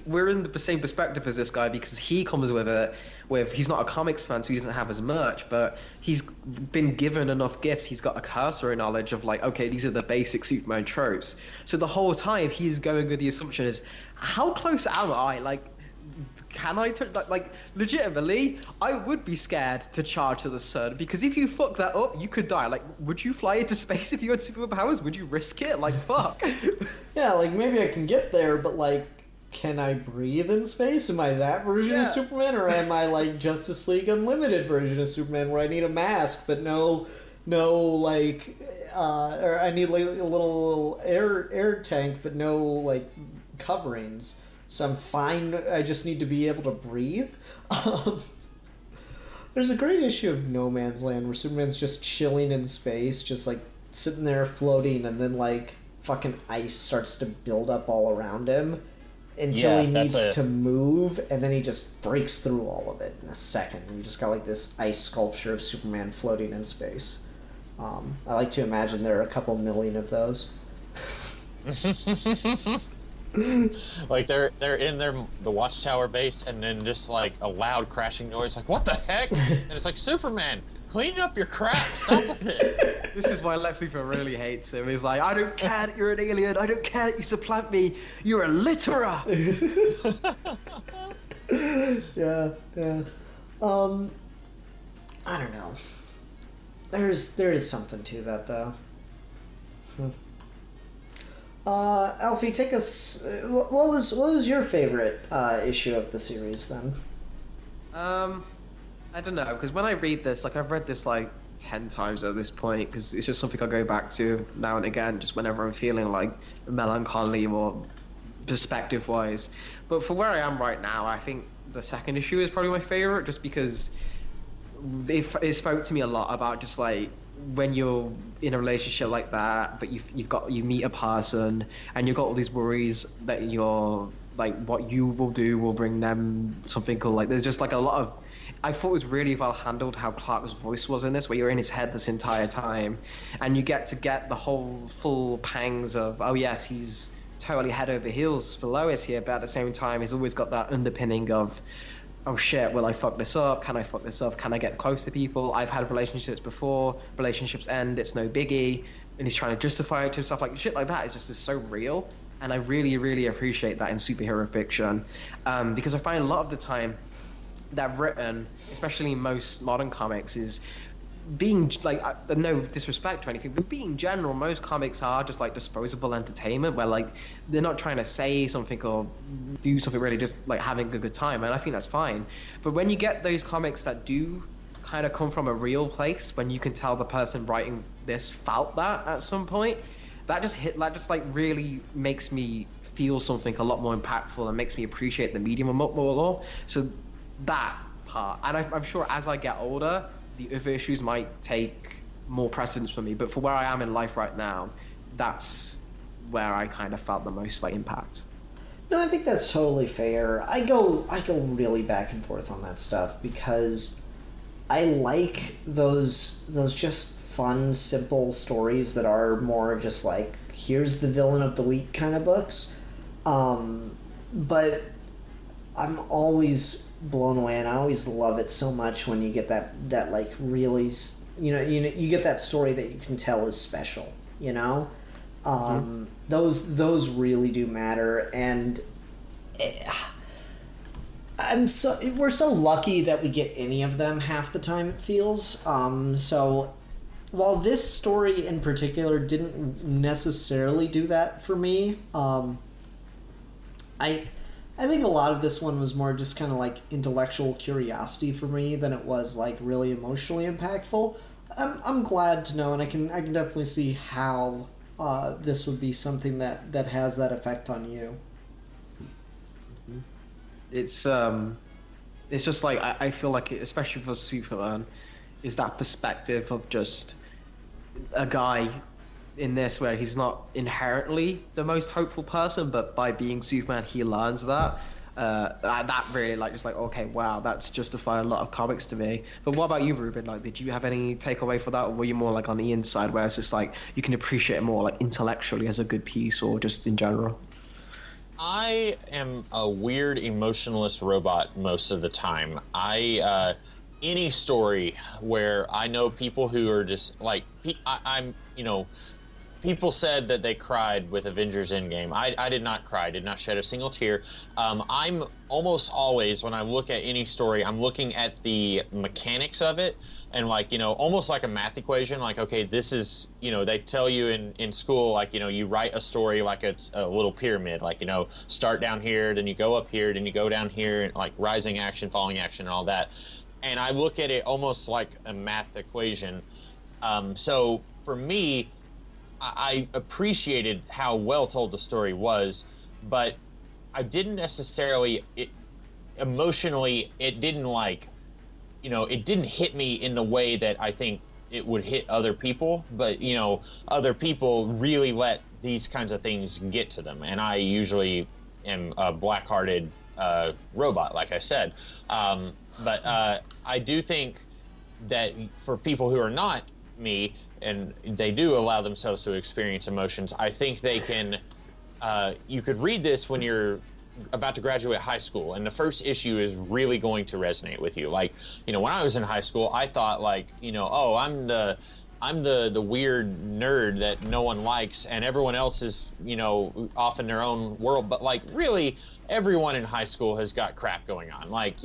we're in the same perspective as this guy, because he comes with it with, he's not a comics fan, so he doesn't have as much, but he's been given enough gifts. He's got a cursory knowledge of like, okay, these are the basic Superman tropes. So the whole time he's going with the assumption is, how close am I? Like, can I like legitimately I would be scared to charge to the sun, because if you fuck that up you could die. Like, would you fly into space if you had superpowers? Would you risk it? Like, fuck. Yeah, like maybe I can get there, but like, can I breathe in space? Am I that version of Superman, or am I like Justice League Unlimited version of Superman where I need a mask but no like or I need like a little air tank but no like coverings? So I'm fine, I just need to be able to breathe. There's a great issue of No Man's Land where Superman's just chilling in space, just like sitting there floating, and then like fucking ice starts to build up all around him until he needs to move, and then he just breaks through all of it in a second. And you just got like this ice sculpture of Superman floating in space. I like to imagine there are a couple million of those. Like they're in the watchtower base, and then just like a loud crashing noise, like, what the heck? And it's like, Superman, clean up your crap, stop with this. This is why Lex Luthor really hates him. He's like, I don't care that you're an alien, I don't care that you supplant me, you're a litterer. Yeah. I don't know. There is something to that though. Alfie, take us. What was your favorite issue of the series then? I don't know, because when I read this, like, I've read this like 10 times at this point, because it's just something I go back to now and again, just whenever I'm feeling like melancholy or perspective-wise. But for where I am right now, I think the second issue is probably my favorite, just because it spoke to me a lot about just like when you're in a relationship like that, but you meet a person and you've got all these worries that you're like what you will do will bring them something cool. Like there's just like a lot of. I thought it was really well handled how Clark's voice was in this, where you're in his head this entire time, and you get the whole full pangs of, oh yes, he's totally head over heels for Lois here, but at the same time, he's always got that underpinning of, oh shit, will I fuck this up? Can I fuck this up? Can I get close to people? I've had relationships before, relationships end, it's no biggie, and he's trying to justify it to stuff like shit like that is so real, and I really, really appreciate that in superhero fiction, because I find a lot of the time that written, especially in most modern comics, is being like no disrespect or anything, but being general, most comics are just like disposable entertainment where like they're not trying to say something or do something, really just like having a good time, and I think that's fine. But when you get those comics that do kind of come from a real place, when you can tell the person writing this felt that at some point, that just like really makes me feel something a lot more impactful and makes me appreciate the medium a lot more. So that part, and I'm sure as I get older, the other issues might take more precedence for me, but for where I am in life right now, that's where I kind of felt the most like impact. No, I think that's totally fair. I go really back and forth on that stuff because I like those just fun, simple stories that are more just like, here's the villain of the week kind of books. But I'm always blown away, and I always love it so much when you get that like really, you get that story that you can tell is special, those really do matter, and we're so lucky that we get any of them half the time, it feels. So while this story in particular didn't necessarily do that for me, I think a lot of this one was more just kind of like intellectual curiosity for me than it was like really emotionally impactful. I'm glad to know, and I can definitely see how this would be something that has that effect on you. It's just like I feel like it, especially for Superman, is that perspective of just a guy in this where he's not inherently the most hopeful person, but by being Superman he learns that. That really like just like, okay, wow, that's justifying a lot of comics to me. But what about you, Ruben? Like, did you have any takeaway for that, or were you more like on the inside where it's just like you can appreciate it more like intellectually as a good piece, or just in general? I am a weird emotionless robot most of the time. Any story where I know people who are just like, I'm people said that they cried with Avengers Endgame. I did not cry, did not shed a single tear. I'm almost always, when I look at any story, I'm looking at the mechanics of it, and like, almost like a math equation, like, okay, this is, they tell you in school, like, you write a story like it's a little pyramid, like, start down here, then you go up here, then you go down here, and like rising action, falling action, and all that. And I look at it almost like a math equation. So for me, I appreciated how well told the story was, but I didn't necessarily, emotionally, it didn't like, it didn't hit me in the way that I think it would hit other people, but, other people really let these kinds of things get to them, and I usually am a black-hearted robot, like I said. But I do think that for people who are not me, and they do allow themselves to experience emotions, I think they can, you could read this when you're about to graduate high school, and the first issue is really going to resonate with you. Like, when I was in high school, I thought like, oh, I'm the weird nerd that no one likes, and everyone else is, off in their own world. But like, really, everyone in high school has got crap going on. Like,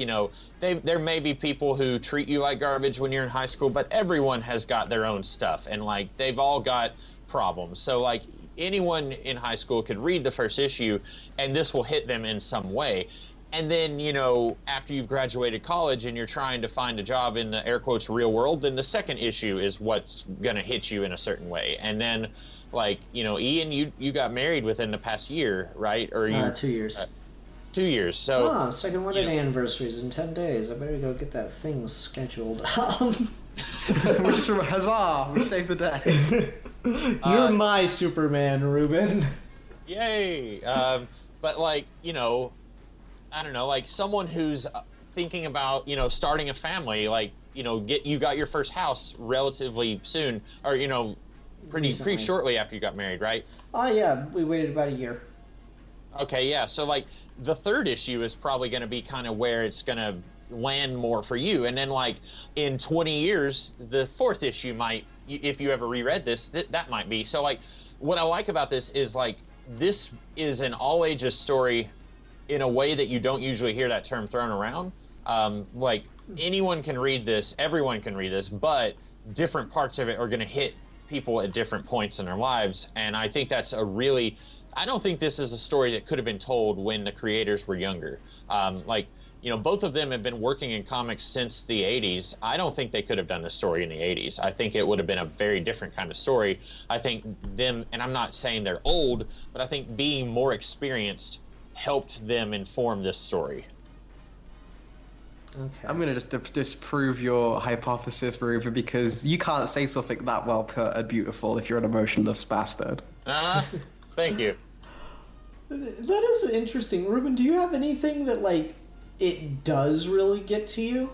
there may be people who treat you like garbage when you're in high school, but everyone has got their own stuff, and like, they've all got problems. So like, anyone in high school could read the first issue, and this will hit them in some way. And then, after you've graduated college and you're trying to find a job in the air quotes real world, then the second issue is what's gonna hit you in a certain way. And then, like, Ian, you got married within the past year, right? Or you 2 years. 2 years. So second wedding anniversary is in 10 days. I better go get that thing scheduled. We're just from huzzah! We saved the day. You're my Superman, Ruben. Yay! But like, you know, I don't know, like someone who's thinking about, you know, starting a family, like, you know, you got your first house relatively soon, or you know, pretty shortly after you got married, right? Oh yeah, we waited about a year. Okay, yeah. So like the third issue is probably going to be kind of where it's going to land more for you, and then like in 20 years, the fourth issue might, if you ever reread this, that might be. So like, what I like about this is like this is an all ages story in a way that you don't usually hear that term thrown around. Like anyone can read this, everyone can read this, but different parts of it are going to hit people at different points in their lives, and I think that's a really. I don't think this is a story that could have been told when the creators were younger. Like, you know, both of them have been working in comics since the 80s. I don't think they could have done this story in the 80s. I think it would have been a very different kind of story. I think them, and I'm not saying they're old, but I think being more experienced helped them inform this story. Okay. I'm gonna just disprove your hypothesis, Ruben, because you can't say something that well cut and beautiful if you're an emotionless bastard. Thank you. That is interesting. Ruben, do you have anything that, like, it does really get to you?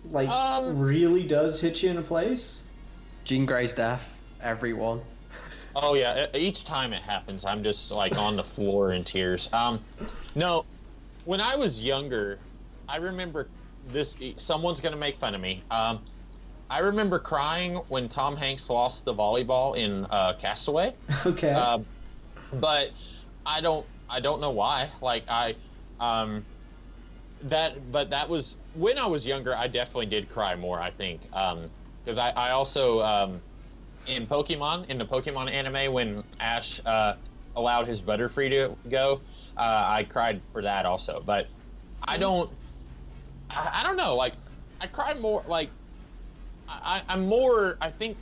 Like, really does hit you in a place? Jean Grey's death, everyone. Oh, yeah. Each time it happens, I'm just, like, on the floor in tears. No, when I was younger, I remember this. Someone's going to make fun of me. I remember crying when Tom Hanks lost the volleyball in Castaway. Okay. But I don't know why. Like that was when I was younger. I definitely did cry more, I think, because I also in the Pokemon anime, when Ash allowed his Butterfree to go, I cried for that also. But I don't know. Like I cry more. Like I'm more. I think,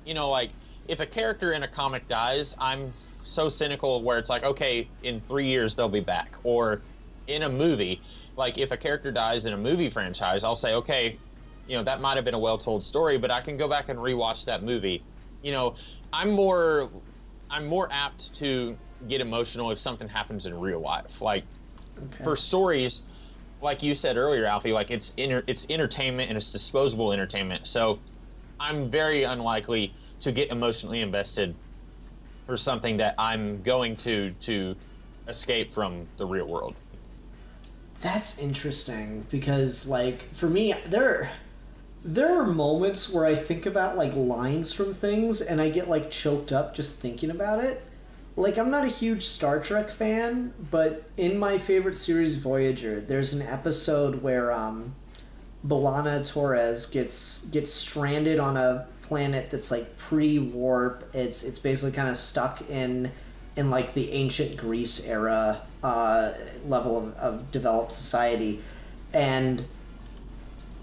you know, like if a character in a comic dies, I'm so cynical where it's like, okay, in 3 years they'll be back. Or in a movie, like if a character dies in a movie franchise, I'll say, okay, you know, that might have been a well-told story, but I can go back and rewatch that movie. You know, I'm more apt to get emotional if something happens in real life. Like for stories, like you said earlier, Alfie, like it's entertainment and it's disposable entertainment. So I'm very unlikely to get emotionally invested for something that I'm going to escape from the real world. That's interesting because, like, for me, there are moments where I think about, like, lines from things and I get, like, choked up just thinking about it. Like, I'm not a huge Star Trek fan, but in my favorite series, Voyager, there's an episode where B'Elanna Torres gets stranded on a planet that's like pre-warp. It's basically kind of stuck in like the ancient Greece era level of developed society, and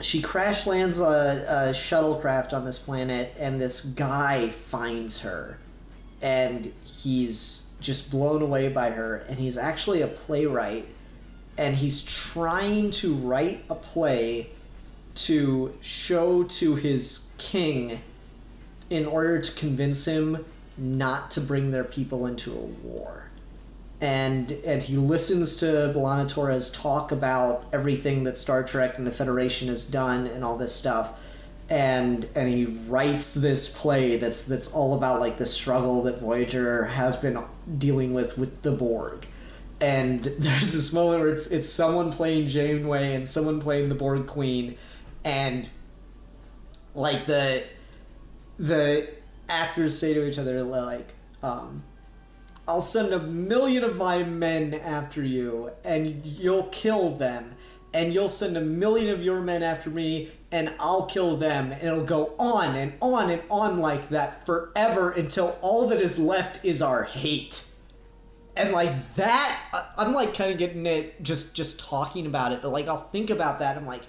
she crash lands a shuttlecraft on this planet, and this guy finds her, and he's just blown away by her, and he's actually a playwright, and he's trying to write a play to show to his king in order to convince him not to bring their people into a war. And he listens to B'Elanna Torres talk about everything that Star Trek and the Federation has done and all this stuff, and he writes this play that's all about like the struggle that Voyager has been dealing with the Borg. And there's this moment where it's someone playing Janeway and someone playing the Borg Queen, and like the actors say to each other, like, I'll send 1,000,000 of my men after you, and you'll kill them. And you'll send 1,000,000 of your men after me, and I'll kill them. And it'll go on and on and on like that forever until all that is left is our hate. And like that, I'm like kind of getting it just talking about it. But like I'll think about that, I'm like,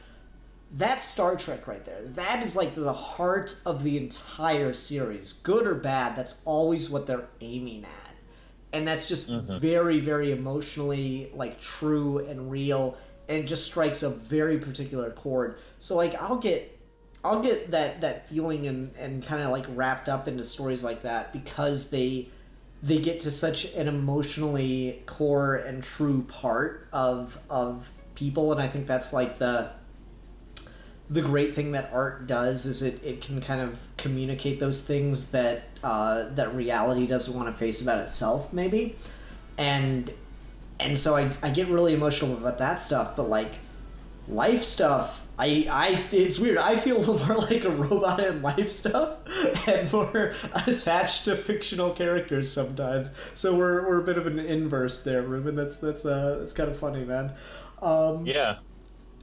that's Star Trek right there. That is like the heart of the entire series. Good or bad, that's always what they're aiming at. And that's just very, very emotionally like true and real, and it just strikes a very particular chord. So like I'll get I'll get that feeling and kind of like wrapped up into stories like that because they get to such an emotionally core and true part of people, and I think that's like the great thing that art does is it can kind of communicate those things that that reality doesn't want to face about itself, maybe. And so I get really emotional about that stuff, but like life stuff, I it's weird. I feel more like a robot in life stuff and more attached to fictional characters sometimes. So we're a bit of an inverse there, Ruben. That's kind of funny, man. Yeah.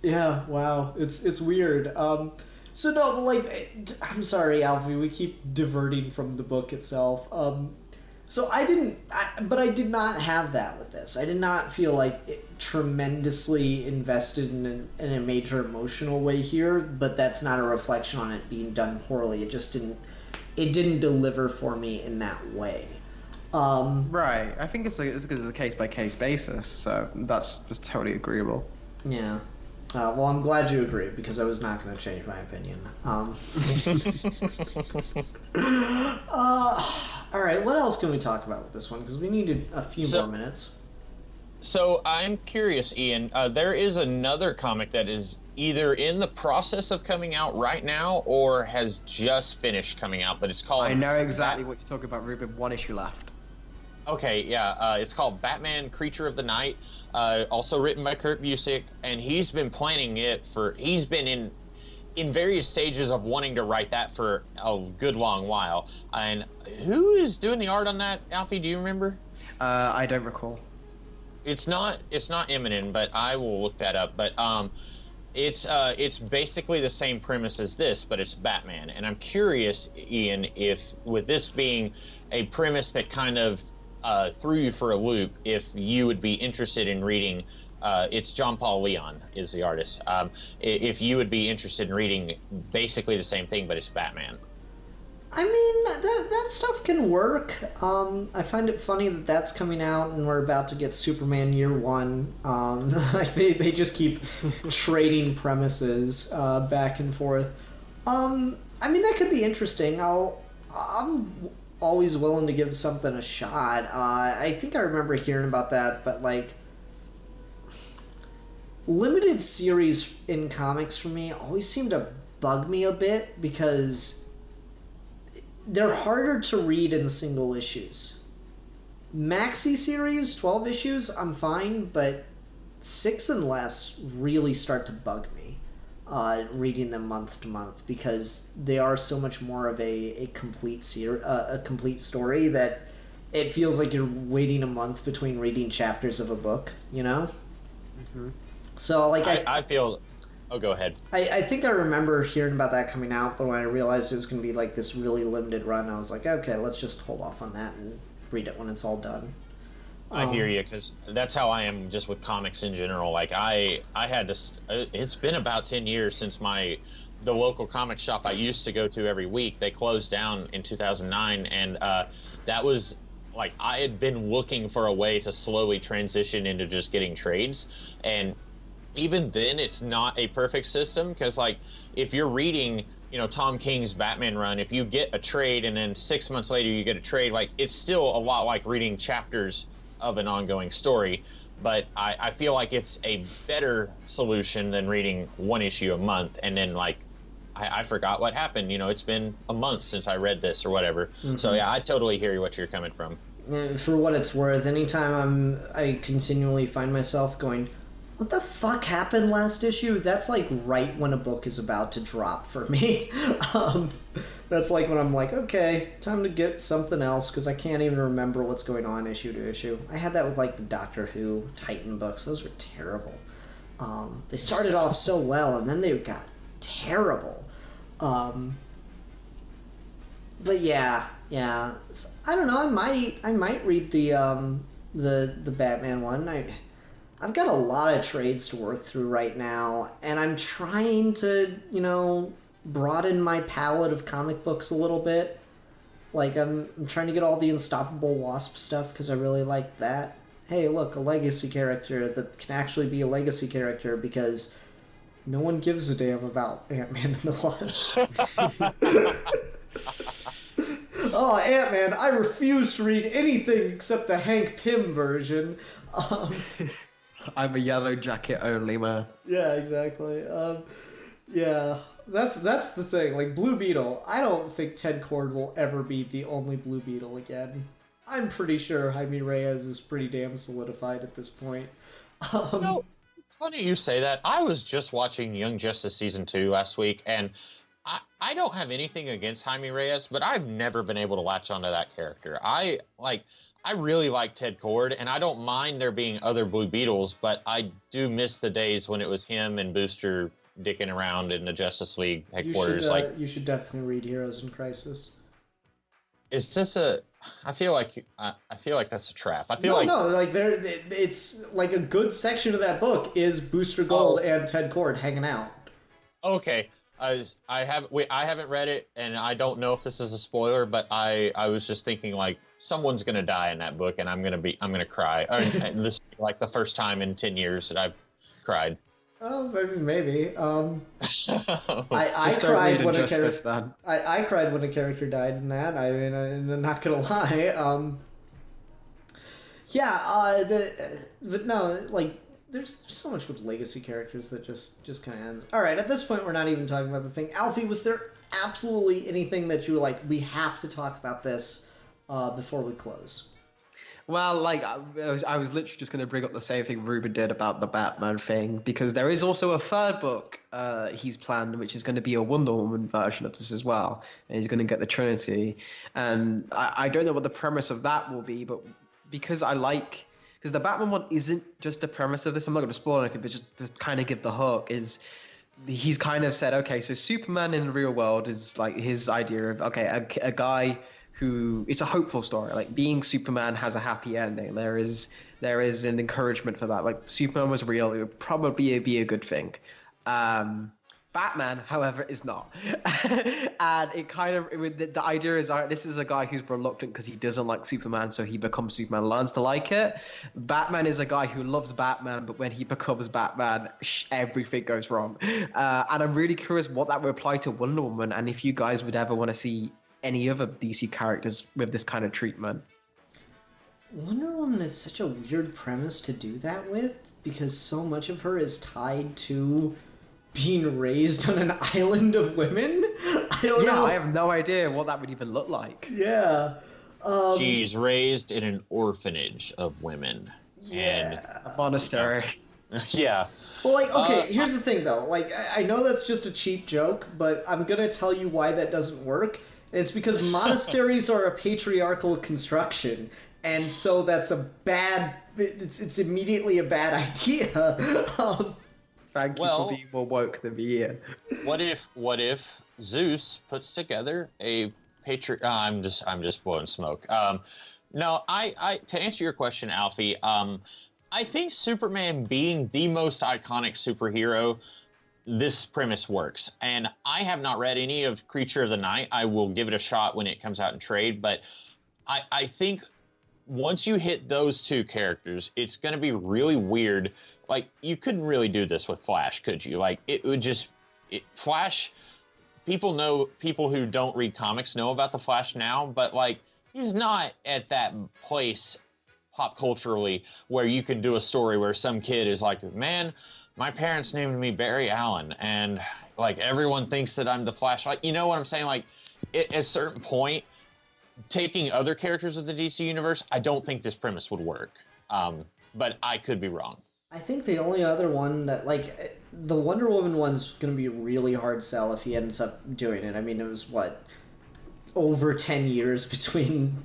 Yeah, wow. It's weird. So no, but like, I'm sorry, Alfie, we keep diverting from the book itself. So I did not have that with this. I did not feel like tremendously invested in a major emotional way here, but that's not a reflection on it being done poorly. It just didn't deliver for me in that way. Right. I think it's a case-by-case basis, so that's just totally agreeable. Yeah. Well, I'm glad you agree, because I was not going to change my opinion. All right, what else can we talk about with this one? Because we needed a few more minutes. So I'm curious, Ian. There is another comic that is either in the process of coming out right now or has just finished coming out, but it's called... I know exactly what you're talking about, Ruben. One issue left. Okay, yeah. It's called Batman Creature of the Night, also written by Kurt Busiek, and he's been planning it he's been in various stages of wanting to write that for a good long while. And who is doing the art on that, Alfie? Do you remember? I don't recall. It's not imminent, but I will look that up. But it's basically the same premise as this, but it's Batman. And I'm curious, Ian, if with this being a premise that kind of threw you for a loop, if you would be interested in reading. It's John Paul Leon is the artist. If you would be interested in reading basically the same thing, but it's Batman. I mean, that stuff can work. I find it funny that that's coming out and we're about to get Superman Year One. Like they just keep trading premises back and forth. I mean, that could be interesting. I'm always willing to give something a shot. I think I remember hearing about that, but like limited series in comics for me always seem to bug me a bit because they're harder to read in single issues. Maxi series, 12 issues, I'm fine, but 6 and less really start to bug me reading them month to month because they are so much more of a complete complete story that it feels like you're waiting a month between reading chapters of a book, you know? Mm-hmm. So, like, I feel... Oh, go ahead. I think I remember hearing about that coming out, but when I realized it was going to be, like, this really limited run, I was like, okay, let's just hold off on that and read it when it's all done. I hear you, because that's how I am just with comics in general. Like, I had to... It's been about 10 years since the local comic shop I used to go to every week, they closed down in 2009, and that was... Like, I had been looking for a way to slowly transition into just getting trades, and even then it's not a perfect system because like if you're reading Tom King's Batman run, if you get a trade and then 6 months later you get a trade, like it's still a lot like reading chapters of an ongoing story, but I feel like it's a better solution than reading one issue a month and then like I forgot what happened, it's been a month since I read this or whatever. Mm-hmm. So yeah, I totally hear what you're coming from. And for what it's worth, anytime I continually find myself going, what the fuck happened last issue? That's like right when a book is about to drop for me. That's like when I'm like, okay, time to get something else because I can't even remember what's going on issue to issue. I had that with like the Doctor Who Titan books. Those were terrible. They started off so well and then they got terrible. But yeah. So, I don't know. I might read the Batman one. I've got a lot of trades to work through right now, and I'm trying to, broaden my palette of comic books a little bit. Like, I'm trying to get all the Unstoppable Wasp stuff because I really like that. Hey, look, a legacy character that can actually be a legacy character because No one gives a damn about Ant-Man and the Wasp. Oh, Ant-Man, I refuse to read anything except the Hank Pym version. I'm a Yellow Jacket only man. Yeah, exactly. Yeah, that's the thing. Like, Blue Beetle, I don't think Ted Kord will ever be the only Blue Beetle again. I'm pretty sure Jaime Reyes is pretty damn solidified at this point. It's funny you say that. I was just watching Young Justice Season 2 last week, and I don't have anything against Jaime Reyes, but I've never been able to latch onto that character. I really like Ted Kord, and I don't mind there being other Blue Beetles, but I do miss the days when it was him and Booster dicking around in the Justice League headquarters. You should definitely read Heroes in Crisis. Is this a? I feel like that's a trap. It's like a good section of that book is Booster Gold and Ted Kord hanging out. Okay, I haven't read it, and I don't know if this is a spoiler, but I was just thinking like someone's gonna die in that book, and I'm gonna cry. And this is like the first time in 10 years that I've cried. Oh, maybe. I Just don't cried read when Injustice, then. I cried when a character died in that. I mean, I'm not gonna lie. But no, like, there's so much with legacy characters that just kind of ends. All right, at this point, we're not even talking about the thing. Alfie, was there absolutely anything that you were like, we have to talk about this before we close? Well, like, I was literally just going to bring up the same thing Ruben did about the Batman thing, because there is also a third book he's planned, which is going to be a Wonder Woman version of this as well. And he's going to get the Trinity. And I don't know what the premise of that will be, but because the Batman one isn't just the premise of this, I'm not going to spoil anything, but just kind of give the hook, is he's kind of said, okay, so Superman in the real world is like his idea of, okay, a guy who, it's a hopeful story. Like, being Superman has a happy ending. There is an encouragement for that. Like, Superman was real. It would probably be a good thing. Batman, however, is not. And the idea is, this is a guy who's reluctant because he doesn't like Superman, so he becomes Superman, learns to like it. Batman is a guy who loves Batman, but when he becomes Batman, everything goes wrong. And I'm really curious what that would apply to Wonder Woman, and if you guys would ever want to see any other DC characters with this kind of treatment. Wonder Woman is such a weird premise to do that with, because so much of her is tied to being raised on an island of women. I don't know. Yeah, I have no idea what that would even look like. Yeah. She's raised in an orphanage of women. Yeah. A monastery. Yeah. Well, like, okay, here's the thing, though. Like, I know that's just a cheap joke, but I'm gonna tell you why that doesn't work. And it's because monasteries are a patriarchal construction, and so that's a bad... It's immediately a bad idea. Thank you for being more woke than me, Ian. What if Zeus puts together a I'm just blowing smoke. No, I to answer your question, Alfie, I think Superman being the most iconic superhero, this premise works. And I have not read any of Creature of the Night. I will give it a shot when it comes out in trade, but I think once you hit those two characters, it's going to be really weird. Like, you couldn't really do this with Flash, could you? Like, Flash, people who don't read comics know about the Flash now, but, like, he's not at that place pop culturally where you can do a story where some kid is like, man, my parents named me Barry Allen, and, like, everyone thinks that I'm the Flash. Like, you know what I'm saying? Like, at a certain point, taking other characters of the DC universe, I don't think this premise would work. But I could be wrong. I think the only other one that, like, the Wonder Woman one's going to be a really hard sell if he ends up doing it. I mean, it was, over 10 years between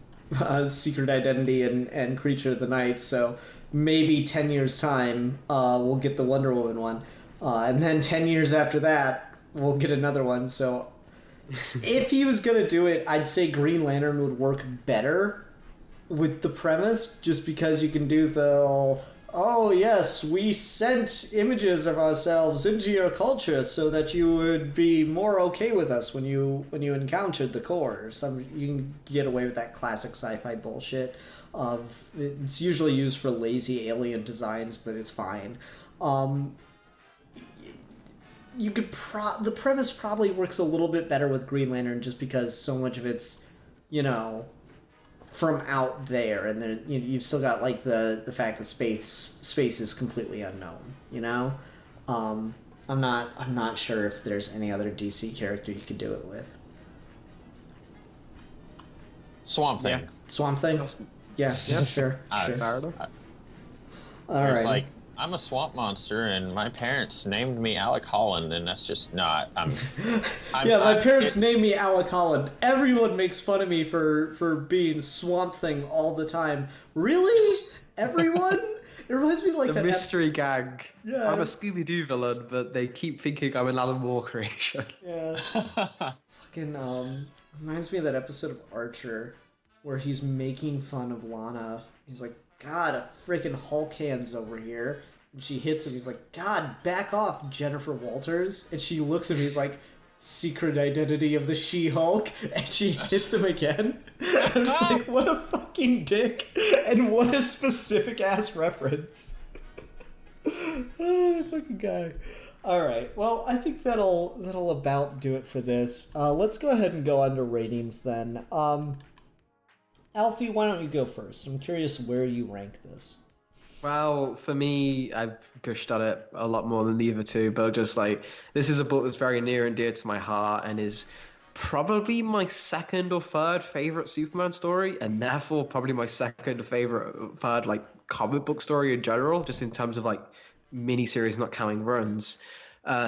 Secret Identity and Creature of the Night, so maybe 10 years' time, we'll get the Wonder Woman one. And then 10 years after that, we'll get another one, so... If he was going to do it, I'd say Green Lantern would work better with the premise, just because you can do the, oh yes, we sent images of ourselves into your culture so that you would be more okay with us when you encountered the core. You can get away with that classic sci-fi bullshit of, it's usually used for lazy alien designs, but it's fine. you could the premise probably works a little bit better with Green Lantern just because so much of it's, you know, from out there, and there you've still got like the fact that space is completely unknown. You know, I'm not sure if there's any other DC character you could do it with. Swamp Thing. Yeah. Swamp Thing. Yeah, sure. Sure. Fair enough. All It's right. like, I'm a swamp monster, and my parents named me Alec Holland, and that's just not. Yeah, my parents named me Alec Holland. Everyone makes fun of me for being Swamp Thing all the time. Really? Everyone? It reminds me like The that mystery gang. Yeah. I'm a Scooby-Doo villain, but they keep thinking I'm an Alan Moore creation. Yeah. Fucking reminds me of that episode of Archer where he's making fun of Lana. He's like, God, a freaking Hulk hand's over here. And she hits him. He's like, God, back off, Jennifer Walters. And she looks at him. He's like, secret identity of the She-Hulk. And she hits him again. And I'm just like, what a fucking dick. And what a specific ass reference. Oh, fucking guy. All right. Well, I think that'll about do it for this. Let's go ahead and go on to ratings then. Alfie, why don't you go first? I'm curious where you rank this. Well, for me, I've gushed on it a lot more than the other two, but just like, this is a book that's very near and dear to my heart and is probably my second or third favorite Superman story, and therefore probably my second or third like comic book story in general, just in terms of like miniseries, not counting runs.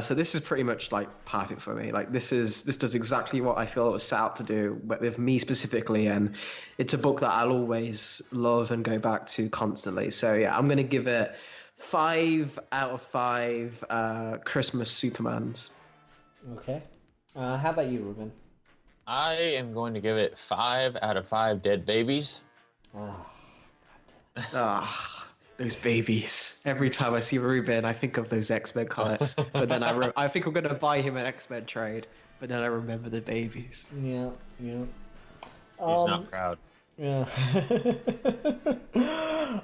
So this is pretty much like perfect for me. Like this does exactly what I feel it was set out to do with me specifically, and it's a book that I'll always love and go back to constantly. So yeah, I'm gonna give it 5 out of 5 Christmas Supermans. Okay. How about you, Ruben? I am going to give it 5 out of 5 dead babies. Oh, Ah, those babies. Every time I see Ruben, I think of those X-Men comics. But then I think I'm gonna buy him an X-Men trade. But then I remember the babies. yeah. He's not proud. Yeah.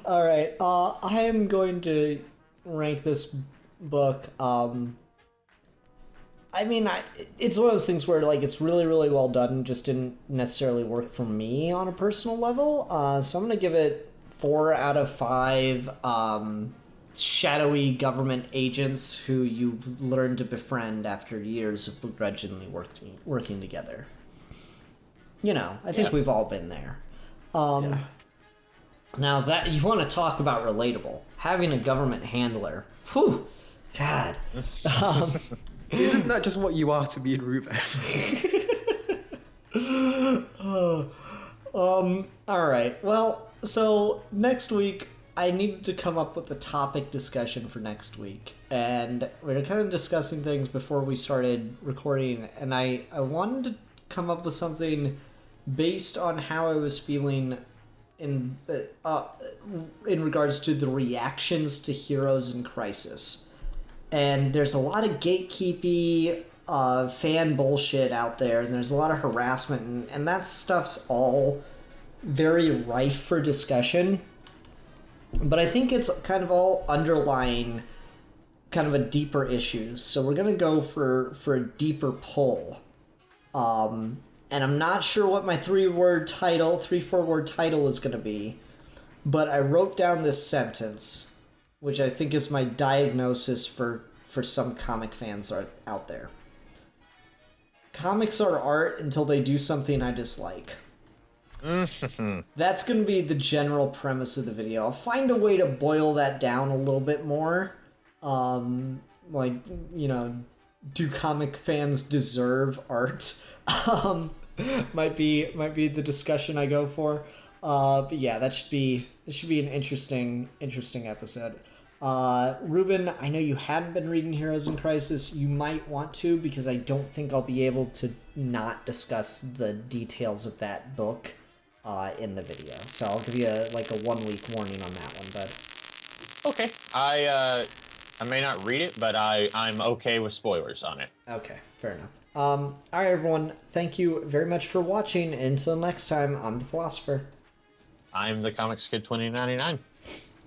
All right. I am going to rank this book. I mean, it's one of those things where like it's really, really well done. Just didn't necessarily work for me on a personal level. So I'm gonna give it 4 out of 5. Shadowy government agents who you learn to befriend after years of begrudgingly working together. You know, I think we've all been there. Yeah. Now that you want to talk about relatable, having a government handler, whew, God. Isn't that just what you are to me and Ruben? All right. Well, so next week I needed to come up with a topic discussion for next week, and we were kind of discussing things before we started recording, and I wanted to come up with something based on how I was feeling in regards to the reactions to Heroes in Crisis. And there's a lot of gatekeepy fan bullshit out there, and there's a lot of harassment, and that stuff's all very rife for discussion. But I think it's kind of all underlying kind of a deeper issue. So we're going to go for a deeper pull. And I'm not sure what my 3-4-word title is going to be, but I wrote down this sentence, which I think is my diagnosis for some comic fans out there. Comics are art until they do something I dislike. That's going to be the general premise of the video. I'll find a way to boil that down a little bit more. Like, you know, do comic fans deserve art? Might be the discussion I go for. But yeah, it should be an interesting episode. Ruben, I know you hadn't been reading Heroes in Crisis. You might want to, because I don't think I'll be able to not discuss the details of that book in the video. So I'll give you a 1-week warning on that one, bud. Okay. I may not read it, but I'm okay with spoilers on it. Okay, fair enough. All right, everyone. Thank you very much for watching. Until next time, I'm the Philosopher. I'm the Comics Kid 2099.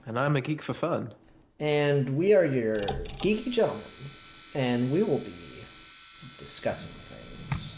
And I'm a geek for fun. And we are your geeky gentlemen. and we will be discussing things.